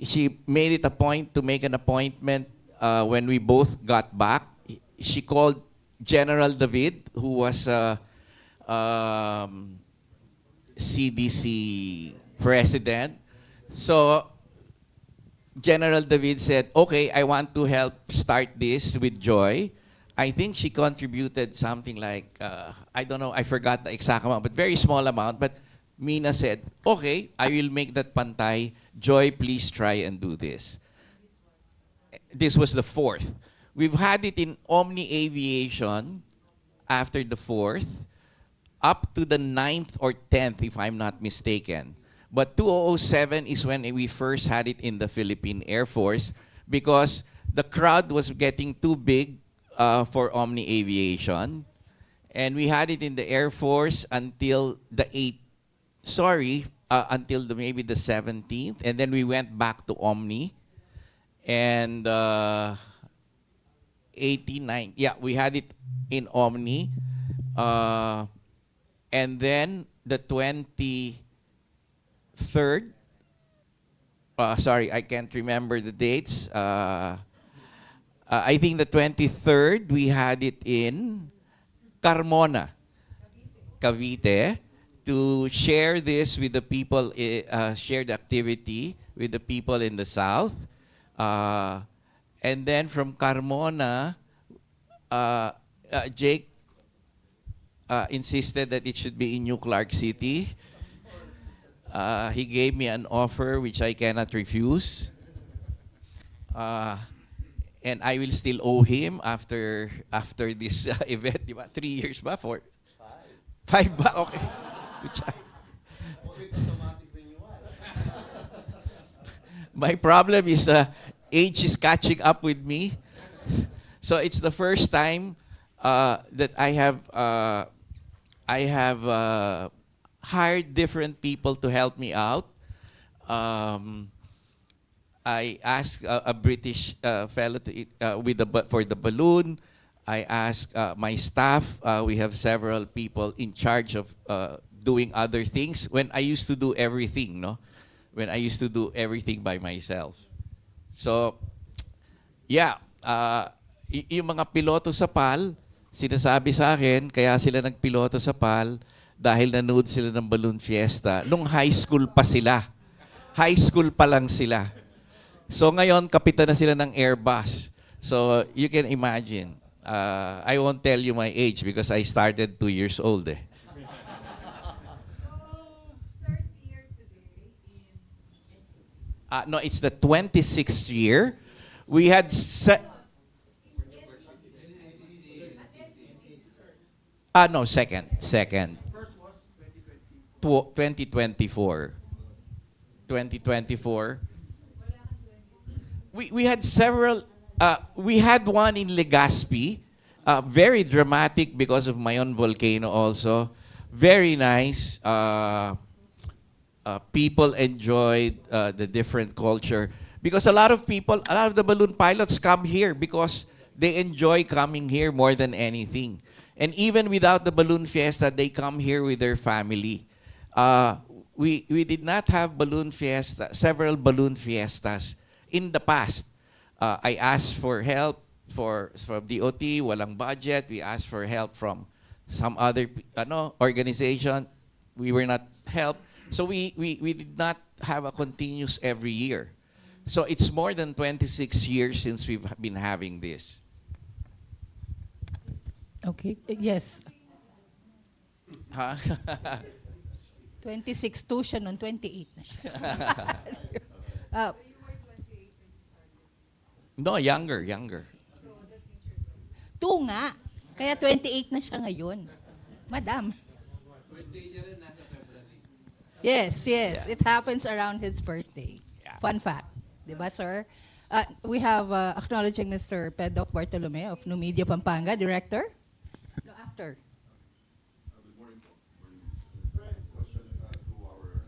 she made it a point to make an appointment when we both got back. She called General David, who was CDC president. So General David said, okay, I want to help start this with Joy. I think she contributed something like, I don't know, I forgot the exact amount, but very small amount. But Mina said, okay, I will make that pantay. Joy, please try and do this. This was the fourth. We've had it in Omni Aviation after the fourth, up to the 9th or 10th, if I'm not mistaken. But 2007 is when we first had it in the Philippine Air Force because the crowd was getting too big for Omni Aviation. And we had it in the Air Force until the 8th, until maybe the 17th. And then we went back to Omni. And 89, yeah, we had it in Omni. And then the 23rd, sorry, I can't remember the dates. I think the 23rd, we had it in Carmona, Cavite, to share this with the people, share the activity with the people in the South. And then from Carmona, Jake insisted that it should be in New Clark City. He gave me an offer which I cannot refuse. And I will still owe him after this event. Diba? 3 years ba? 4? 5 ba? Okay. My problem is age is catching up with me. So it's the first time that I have hired different people to help me out. I asked a British fellow for the balloon. I asked my staff. We have several people in charge of doing other things. When I used to do everything, no? When I used to do everything by myself. So, yeah, yung mga piloto sa PAL, sinasabi sa akin, kaya sila nagpiloto sa PAL dahil nanood sila ng balloon fiesta. Nung high school pa sila. High school pa lang sila. So ngayon, kapitan na sila ng Airbus. So you can imagine. I won't tell you my age because I started 2 years old. Eh. No, it's the 26th year. We had no, second. First was 2024. 2024. We had several. We had one in Legazpi, very dramatic because of Mayon volcano also. Very nice. People enjoyed the different culture because a lot of the balloon pilots come here because they enjoy coming here more than anything. And even without the balloon fiesta, they come here with their family. we did not have several balloon fiestas in the past. I asked for help from DOT, walang budget. We asked for help from some other organization. We were not helped. So we did not have a continuous every year. So it's more than 26 years since we've been having this. Okay. Yes. Huh? 26 to siya noon, 28 na siya. No, younger. 2 nga. Kaya 28 na siya ngayon. Madam. Yes. It happens around his birthday. Yeah. Fun fact. Diba, sir? We have acknowledging Mr. Pedok Bartolome of New Media Pampanga, Director. No, actor. Good morning po. Question to our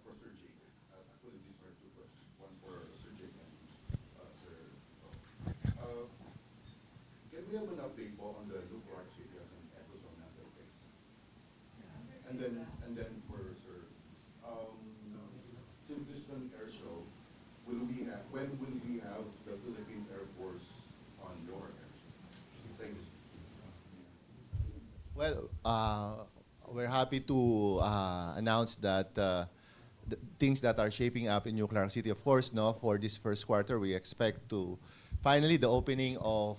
for Sir Jake. Actually, these are two questions. One for Sir Jake and Sir. Can we have an update po on the Luke Clark City as an ecozone update? And then for Sir, since this is an air show, when will we have the Philippine Air Force on your air show? Thank you. Well, we're happy to announce that the things that are shaping up in New Clark City, of course, for this first quarter, we expect to finally the opening of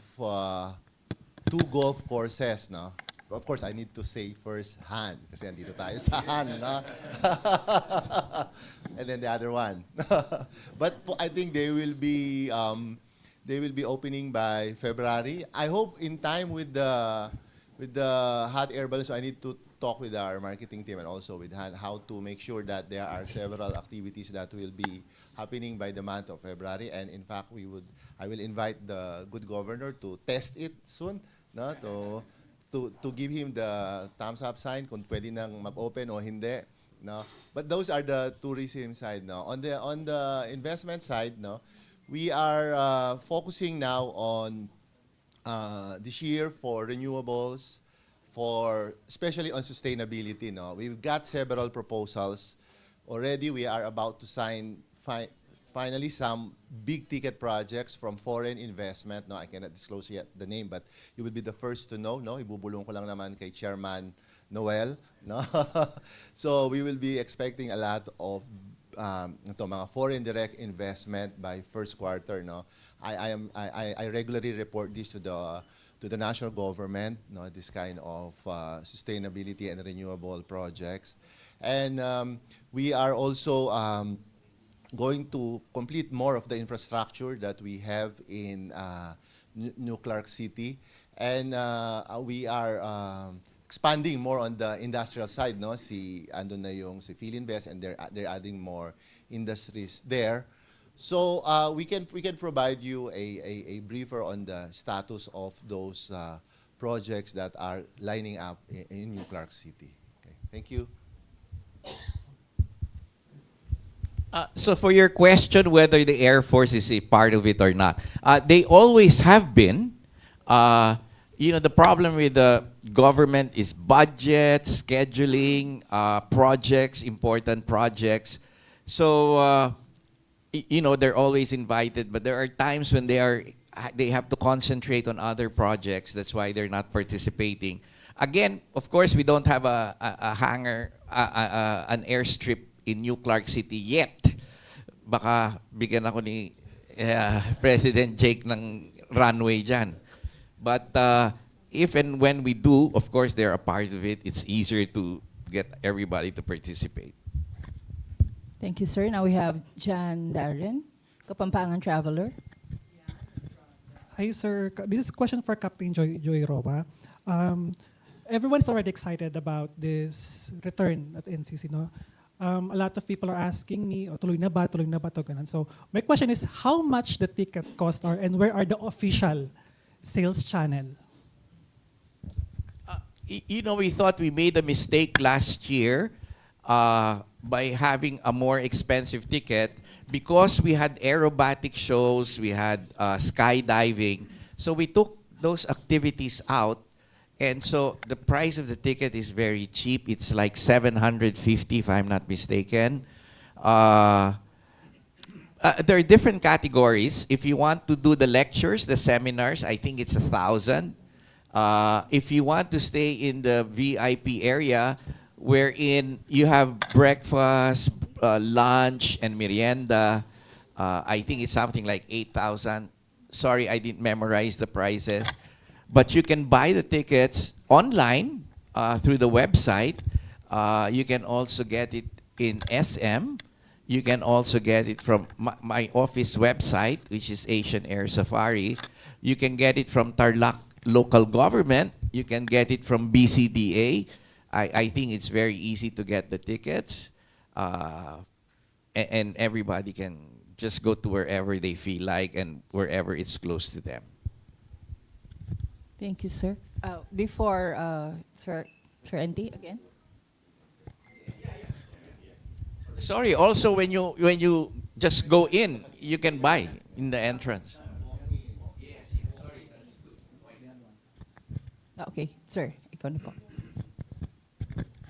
2 golf courses, no? Of course, I need to say first Hann, kasi andito tayo sa Hann, no? And then the other one. But I think they will be opening by February. I hope in time with the hot air balloon. So I need to talk with our marketing team and also with Hann how to make sure that there are several activities that will be happening by the month of February. And in fact, I will invite the good governor to test it soon, no? To give him the thumbs up sign kung pwede nang mag-open o hindi, no? But those are the tourism side, no? On the investment side, no, we are focusing now on this year for renewables, especially on sustainability, no? We've got several proposals already. We are about to sign finally some big ticket projects from foreign investment. No, I cannot disclose yet the name, but you will be the first to know. No, ibubulong ko lang naman kay Chairman Noel. No, so we will be expecting a lot of mga foreign direct investment by first quarter. No, I regularly report this to the national government. No, this kind of sustainability and renewable projects, and we are also going to complete more of the infrastructure that we have in New Clark City, and we are expanding more on the industrial side. No, andun na yung si Philinvest, and they're adding more industries there. So we can provide you a briefer on the status of those projects that are lining up in New Clark City. Okay, thank you. So for your question, whether the Air Force is a part of it or not, they always have been. The problem with the government is budget, scheduling, projects, important projects. So, they're always invited, but there are times when they have to concentrate on other projects. That's why they're not participating. Again, of course, we don't have a hangar, an airstrip in New Clark City yet. Baka bigyan ako ni President Jake ng runway dyan. But if and when we do, of course, they're a part of it. It's easier to get everybody to participate. Thank you, sir. Now we have John Darren, Kapampangan Traveler. Hi, sir. This is a question for Captain Joy Roba. Everyone is already excited about this return at NCC, no? A lot of people are asking me, tuloy na ba, to ganun. So my question is, how much the ticket cost are, and where are the official sales channel? We thought we made a mistake last year by having a more expensive ticket because we had aerobatic shows, we had skydiving. So we took those activities out, And so the price of the ticket is very cheap. It's like 750 if I'm not mistaken. There are different categories. If you want to do the lectures, the seminars, I think it's 1,000. If you want to stay in the VIP area, wherein you have breakfast, lunch, and merienda, I think it's something like 8,000. Sorry, I didn't memorize the prices. But you can buy the tickets online through the website. You can also get it in SM. You can also get it from my office website, which is Asian Air Safari. You can get it from Tarlac local government. You can get it from BCDA. I think it's very easy to get the tickets. And everybody can just go to wherever they feel like and wherever it's close to them. Thank you, sir. Before, Sir Andy, again. Sorry, also when you just go in, you can buy in the entrance. Okay, sir, ikaw na po.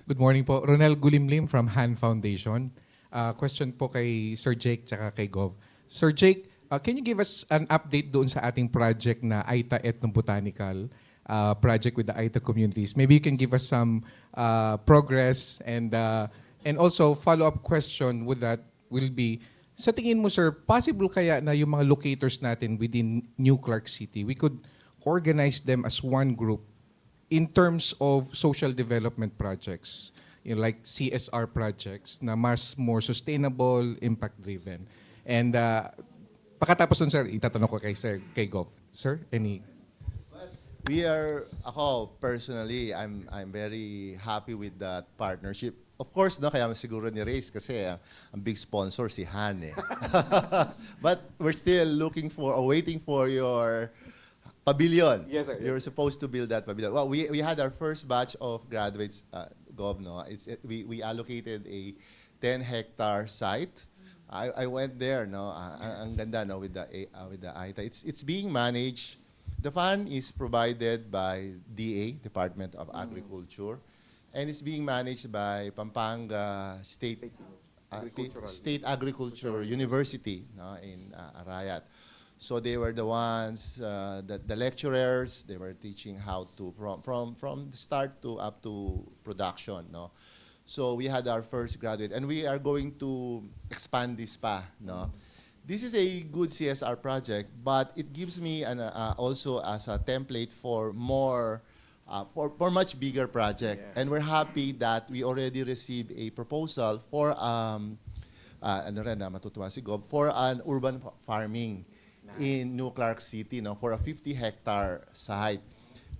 Good morning po. Ronel Gulimlim from Hann Foundation. Question po kay Sir Jake tsaka kay Gov. Sir Jake, can you give us an update doon sa ating project na Aita Ethnobotanical project with the Aita communities? Maybe you can give us some progress and also follow-up question with that will be, sa tingin mo sir, possible kaya na yung mga locators natin within New Clark City, we could organize them as one group in terms of social development projects, like CSR projects na mas more sustainable, impact-driven. And pagkatapos nun, sir, itatanong ko kay Gov. Sir, any? Ako personally, I'm very happy with that partnership. Of course, no, kaya siguro ni Reyes kasi ang big sponsor si Han eh. But we're still waiting for your pavilion. Yes, sir. You're supposed to build that pavilion. Well, we had our first batch of graduates, Gov, no? We allocated a 10-hectare site. I went there, no? Ang ganda, no, with the AITA. It's being managed. The fund is provided by DA, Department of Agriculture, and it's being managed by Pampanga State Agriculture University, no, in Arayat. So they were the ones, the lecturers, they were teaching how to, from the start to up to production, no? So we had our first graduate, and we are going to expand this pa, no? This is a good CSR project, but it gives me also as a template for for much bigger project. Yeah. And we're happy that we already received a proposal for matutuwa si Gob, for an urban farming in New Clark City, no, for a 50-hectare site.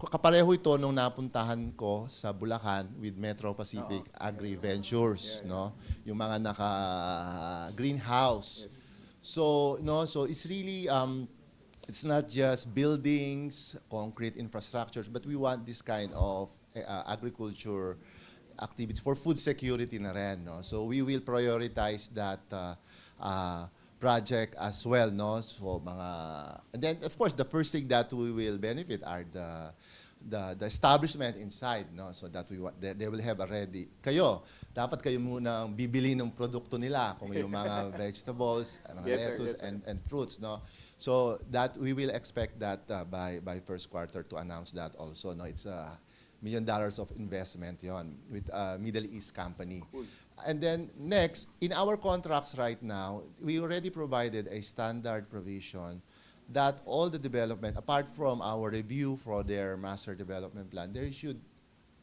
Kapareho ito nung napuntahan ko sa Bulacan with Metro Pacific Agri Ventures, no, yung mga greenhouse. Yes. So it's really it's not just buildings, concrete infrastructures, but we want this kind of agriculture activities for food security na rin, no. So we will prioritize that project as well, no. So and then of course the first thing that we will benefit are the establishment inside, no, so that they will have already dapat kayo muna ang bibili ng produkto nila, kung yung mga vegetables, mga lettuce and fruits, no. So that we will expect that by first quarter to announce that also, no. It's $1 million of investment yon with a Middle East company. Cool. And then next, in our contracts right now, we already provided a standard provision that all the development, apart from our review for their master development plan, they should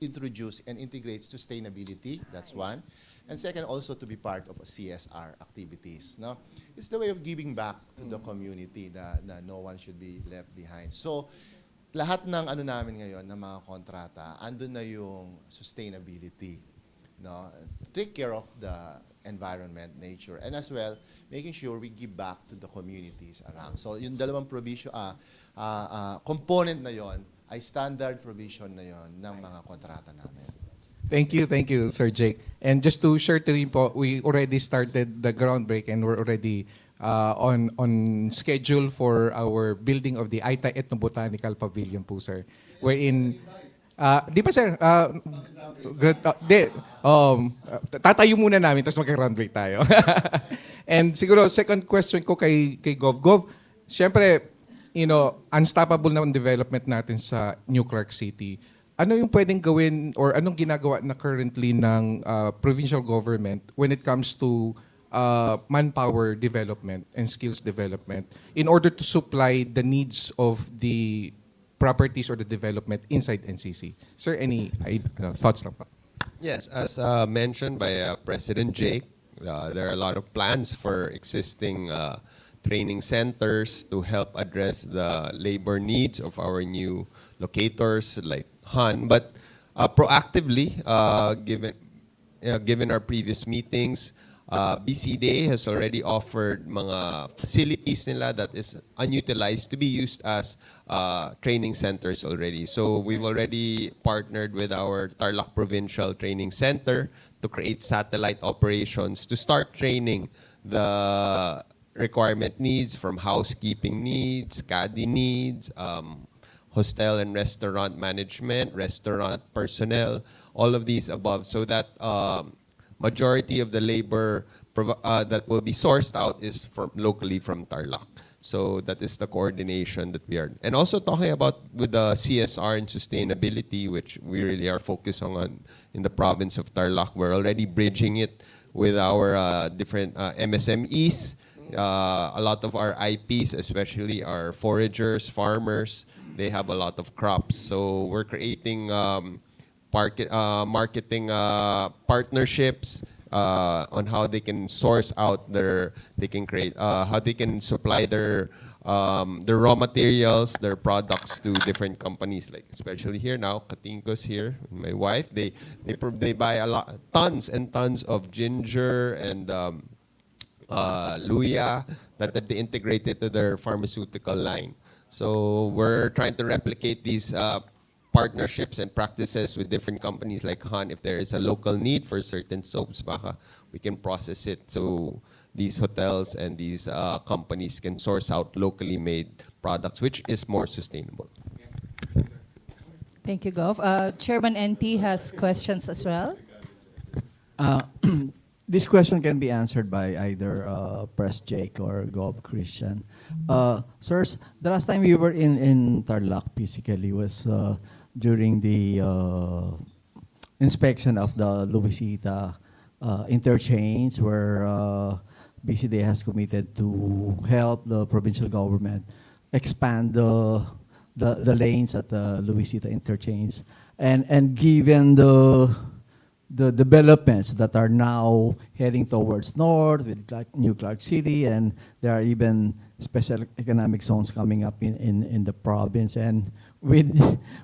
introduce and integrate sustainability. That's one. And second, also to be part of CSR activities. No? It's the way of giving back to the community that no one should be left behind. So, lahat ng namin ngayon, ng mga kontrata, andun na yung sustainability. No? Take care of the environment, nature, and as well, making sure we give back to the communities around. So, yung dalawang provision, component na yon ay standard provision na yon ng mga kontrata namin. Thank you, Sir Jake. And just to share to you po, we already started the groundbreak and we're already on schedule for our building of the Aita Ethnobotanical Pavilion po, sir. Wherein, Di ba sir, tatayo muna namin tapos mag-run break tayo. And siguro second question ko kay Gov. Gov, syempre, unstoppable naman development natin sa New Clark City. Ano yung pwedeng gawin or anong ginagawa na currently ng provincial government when it comes to manpower development and skills development in order to supply the needs of the properties or the development inside NCC? Sir, any thoughts lang pa? Yes, as mentioned by President Jake, there are a lot of plans for existing training centers to help address the labor needs of our new locators like Hann. But proactively, given our previous meetings, BCDA has already offered mga facilities nila that is unutilized to be used as training centers already. So we've already partnered with our Tarlac Provincial Training Center to create satellite operations to start training the requirement needs from housekeeping needs, caddy needs, hostel and restaurant management, restaurant personnel, all of these above, so that majority of the labor that will be sourced out is locally from Tarlac. So that is the coordination that we are. And also talking about with the CSR and sustainability, which we really are focused on in the province of Tarlac. We're already bridging it with our different MSMEs. A lot of our IPs, especially our foragers, farmers, they have a lot of crops. So we're creating marketing partnerships on how they can source out how they can supply their raw materials, their products to different companies. Like especially here now, Katinko's here, my wife. They buy tons and tons of ginger and luya that they integrated to their pharmaceutical line. So we're trying to replicate these partnerships and practices with different companies like Hann. If there is a local need for certain soaps, baka we can process it so these hotels and these companies can source out locally made products, which is more sustainable. Thank you, Gov. Chairman NT has questions as well. This question can be answered by either Press Jake or Gov Christian. Sirs, the last time we were in Tarlac physically was during the inspection of the Luisita interchange, where BCD has committed to help the provincial government expand the lanes at the Luisita interchange. And given the developments that are now heading towards north with New Clark City, and there are even special economic zones coming up in the province, and with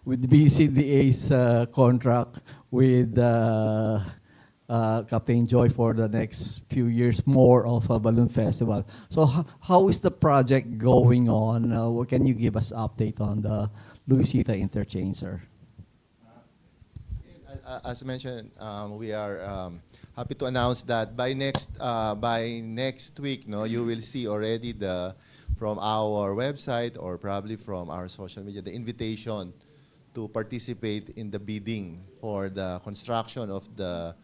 BCDA's contract with Captain Joy for the next few years more of a balloon festival. So how is the project going on? What can you give us update on the Luisita interchange, sir? As mentioned, we are happy to announce that by next week, you will see already from our website or probably from our social media the invitation to participate in the bidding for the construction of the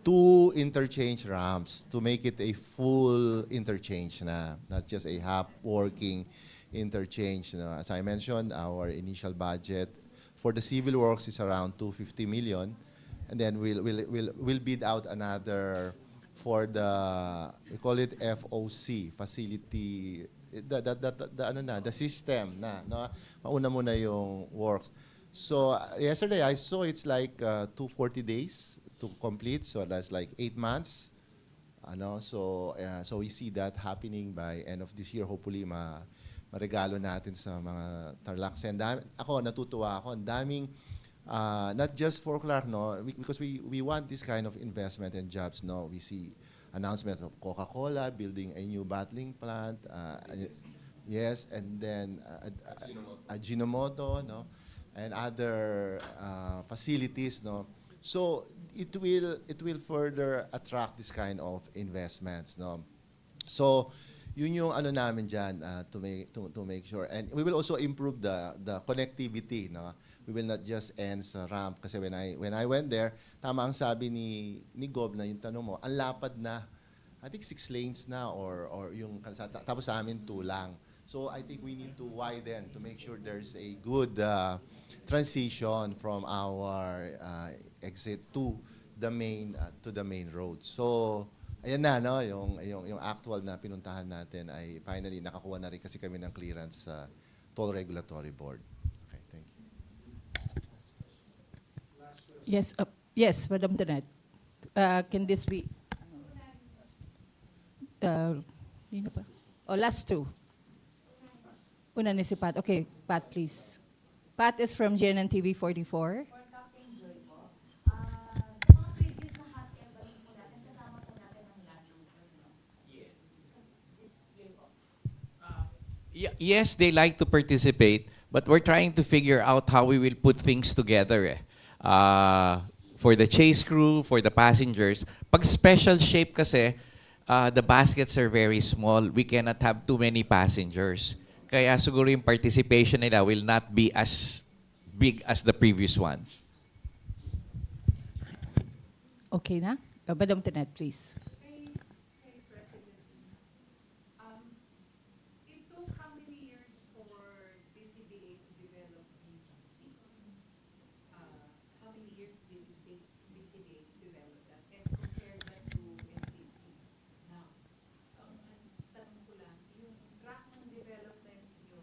2 interchange ramps to make it a full interchange, not just a half-working interchange. As I mentioned, our initial budget for the civil works is around 250 million, and then we'll bid out another for we call it FOC, facility, the system mauna muna yung works. So yesterday I saw it's like 240 days to complete, so that's like 8 months. So we see that happening by end of this year, hopefully maregalo natin sa mga Tarlacs. And ako, natutuwa ako. Ang daming, not just for Clark, because we want this kind of investment and jobs. We see announcement of Coca-Cola building a new bottling plant. Yes, and then Ajinomoto, and other facilities. So it will further attract this kind of investments. So yun yung ano namin dyan to make sure. And we will also improve the connectivity. No? We will not just end sa ramp. Kasi when I went there, tama ang sabi ni Gob na yung tanong mo, ang lapad na. I think 6 lanes na or yung tapos sa amin 2 lang. So I think we need to widen to make sure there's a good transition from our exit to the main road. So ayan na no, yung actual na pinuntahan natin ay finally nakakuha na rin kasi kami ng clearance sa Toll Regulatory Board. Okay, thank you. Yes, Madam Tanet. Can this be yun na pa? Last 2. Una ni si Pat. Okay, Pat, please. Pat is from GNN TV 44. Yes, they like to participate, but we're trying to figure out how we will put things together. For the chase crew, for the passengers. Pag special shape kasi, the baskets are very small. We cannot have too many passengers. Kaya siguro yung participation nila will not be as big as the previous ones. Okay na? Madam Tanet, please. It took how many years for BCBA to develop BGC? How many years did it take BCBA to develop that and compare that to NCC? Now, tanong ko lang, yung track ng development nyo,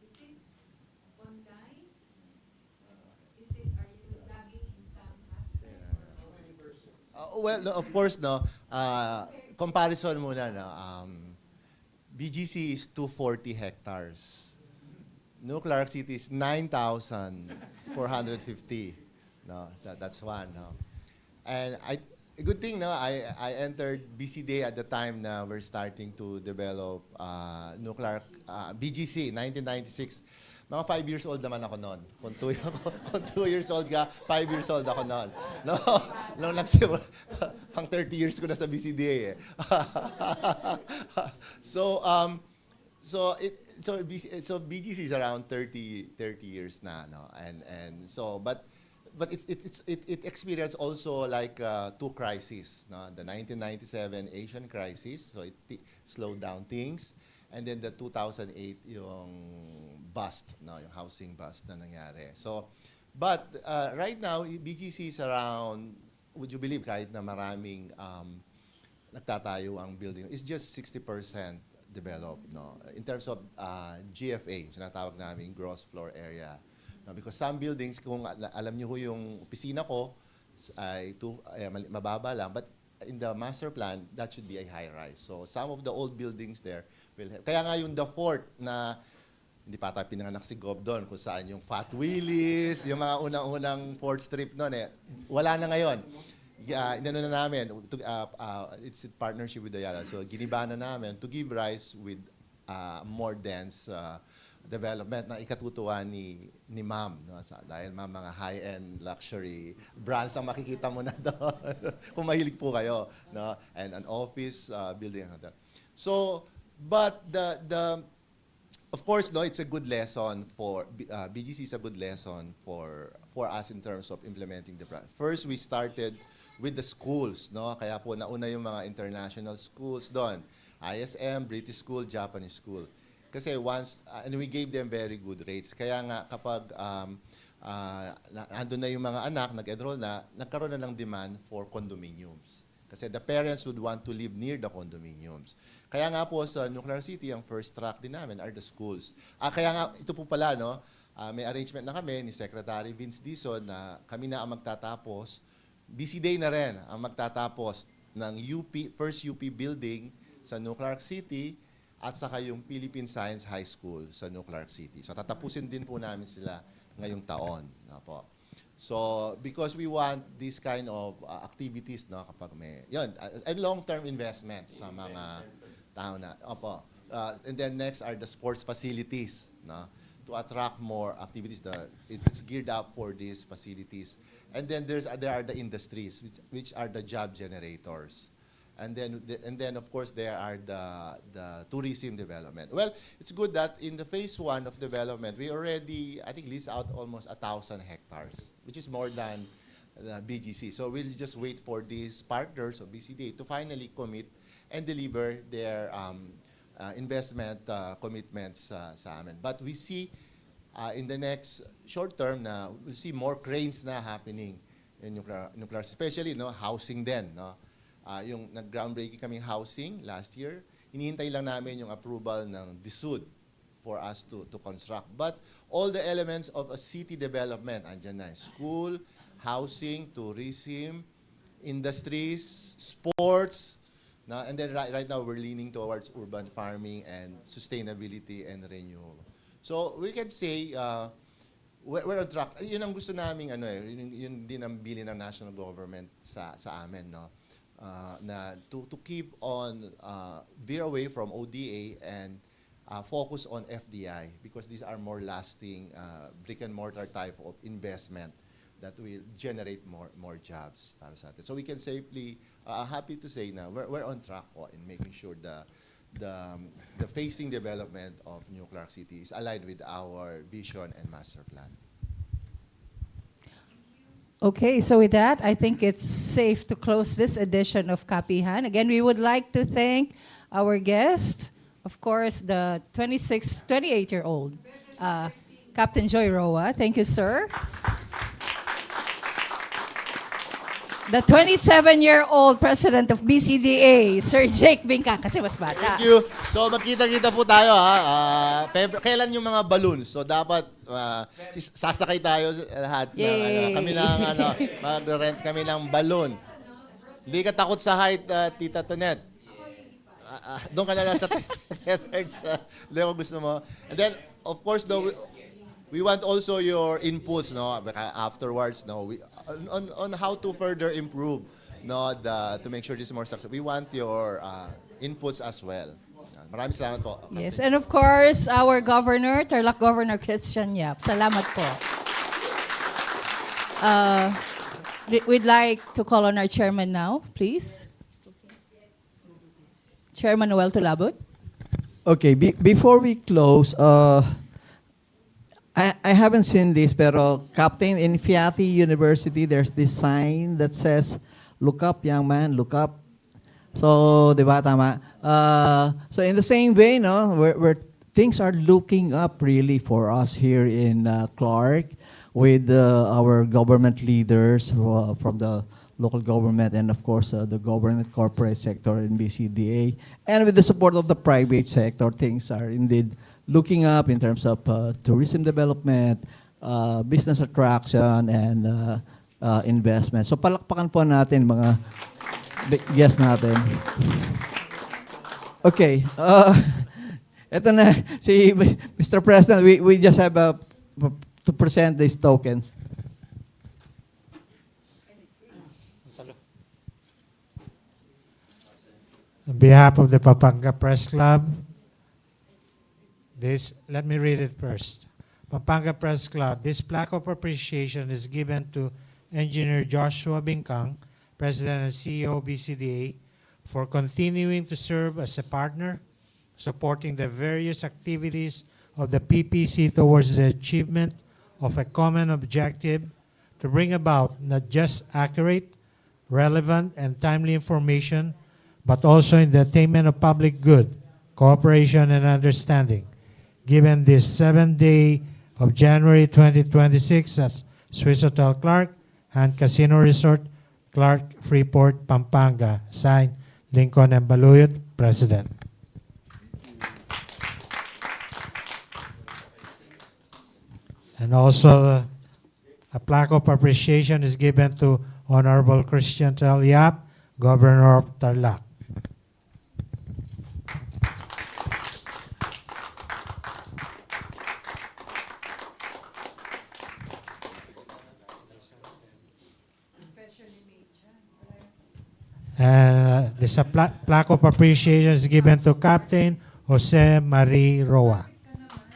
is it on time? Are you lagging in some aspects? Well, no, of course, no. Comparison muna, no. BGC is 240 hectares. Clark City is 9,450. No, that's one. No. And a good thing, no. I entered BCD at the time na we're starting to develop nuclear BGC 1996. Mga 5 years old naman ako noon. Kung 2 years old ka, 5 years old ako noon. No, nung pang 30 years ko na sa BCDA eh. So BGC is around 30 years na, no. And so but it experienced also like 2 crises, no. The 1997 Asian crisis, so it slowed down things. And then the 2008 yung bust, no, yung housing bust na nangyari. So, but right now, BGC is around, would you believe, kahit na maraming nagtatayo ang building, it's just 60% developed, no? In terms of GFA, sinatawag namin gross floor area. No, because some buildings, kung alam niyo yung opisina ko, ay mababa lang, but in the master plan, that should be a high rise. So some of the old buildings there will have. Kaya nga yung the fort na hindi pa tayo pinanganak si Gob doon, kung saan yung Fat Willis, yung mga unang-unang port strip noon wala na ngayon. Inano na namin, it's in partnership with Ayala. So giniba na namin to give rise with more dense development na ikatutuwa ni Ma'am, no? Dahil Ma'am, mga high-end luxury brands ang makikita mo na doon. Kung mahilig po kayo, no? And an office building and that. So, but of course, no, it's a good lesson for BGC is a good lesson for us in terms of implementing the plan. First, we started with the schools, no? Kaya po nauna yung mga international schools doon. ISM, British School, Japanese School. Kasi once, and we gave them very good rates. Kaya nga kapag andun na yung mga anak, nag-enroll na, nagkaroon na ng demand for condominiums. Kasi the parents would want to live near the condominiums. Kaya nga po sa Nuclear City, ang first track din namin are the schools. Kaya nga, ito po pala, no, may arrangement na kami ni Secretary Vince Dizon na kami na ang magtatapos. BC Day na rin ang magtatapos ng first UP building sa Nuclear City, at saka yung Philippine Science High School sa Nuclear City. So tatapusin din po namin sila ngayong taon. Po. So because we want this kind of activities, no, kapag may, yun, and long-term investments sa mga tao na. Opo. And then next are the sports facilities, no, to attract more activities. It's geared up for these facilities. And then there are the industries, which are the job generators. And then of course there are the tourism development. Well, it's good that in the phase 1 of development, we already, I think, leased out almost 1,000 hectares, which is more than the BGC. So we'll just wait for these partners of BCDA to finally commit and deliver their investment commitments sa amin. But we see in the next short term na we'll see more cranes na happening in nuclear, especially housing din, no. Yung nag-groundbreaking kaming housing last year, hinihintay lang namin yung approval ng DSUD for us to construct. But all the elements of a city development, andyan na, school, housing, tourism, industries, sports, and then right now we're leaning towards urban farming and sustainability and renewal. So we can say we're on track. Yun ang gusto namin yun din ang bilin ng national government sa amin, no. Na to keep on veer away from ODA and focus on FDI, because these are more lasting brick and mortar type of investment that will generate more jobs para sa atin. So we can safely happy to say na we're on track in making sure the phasing development of New Clark City is aligned with our vision and master plan. Okay, so with that, I think it's safe to close this edition of Kapihann. Again, we would like to thank our guest, of course, the 28-year-old Captain Joy Roa. Thank you, sir. The 27-year-old president of BCDA, Sir Jake Bingka, kasi mas bata. Thank you. So magkita-kita po tayo kailan yung mga balloons? So dapat sasakay tayo lahat ng kami ng mag-rent kami ng balloon. Hindi ka takot sa height, Tita Tonet. Doon ka na lang sa thirds. Leo, gusto mo. And then of course we want also your inputs, no, afterwards, no, on how to further improve, no, to make sure this is more successful. We want your inputs as well. Maraming salamat po. Yes, and of course, our governor, Tarlac Governor Christian Yap. Salamat po. We'd like to call on our chairman now, please. Chairman Noel Tulabut. Okay, before we close, I haven't seen this, pero Captain, in Fiati University, there's this sign that says, "Look up, young man, look up." So, di ba, tama? So in the same way, no, where things are looking up really for us here in Clark, with our government leaders from the local government and of course the government corporate sector in BCDA, and with the support of the private sector, things are indeed looking up in terms of tourism development, business attraction, and investment. So palakpakan po natin mga guests natin. Okay. Ito na, si Mr. President, we just have to present these tokens. On behalf of the Pampanga Press Club, let me read it first. Pampanga Press Club, this plaque of appreciation is given to Engineer Joshua Bingkang, President and CEO of BCDA, for continuing to serve as a partner, supporting the various activities of the PPC towards the achievement of a common objective to bring about not just accurate, relevant, and timely information, but also in the attainment of public good, cooperation, and understanding. Given this 7th day of January 2026 at Swissotel Clark and Casino Resort, Clark, Freeport, Pampanga. Signed, Lincoln M. Baluyot, President. And also, a plaque of appreciation is given to Honorable Christian Tel Yap, Governor of Tarlac. This plaque of appreciation is given to Captain Jose Marie Roa,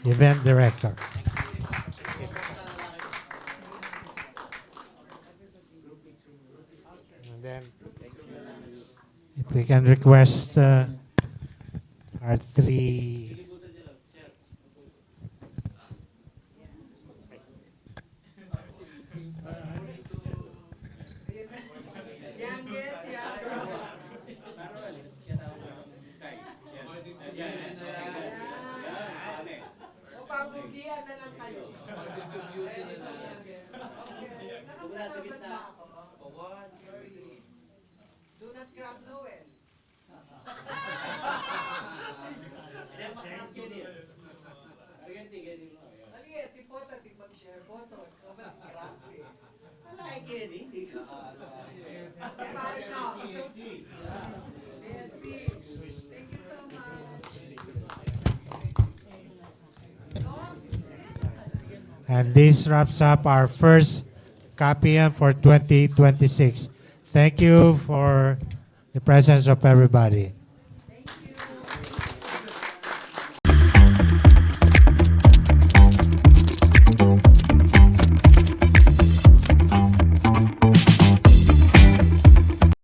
Event Director. And then If we can request our three. Youngest, yeah. O pabugian na lang kayo. Okay. Nakasalamat ba ako? Do not grab Noel. Aliye, ti foto, ti mag-share foto. Sobrang grabe. Thank you so much. And this wraps up our first Kapihann for 2026. Thank you for the presence of everybody.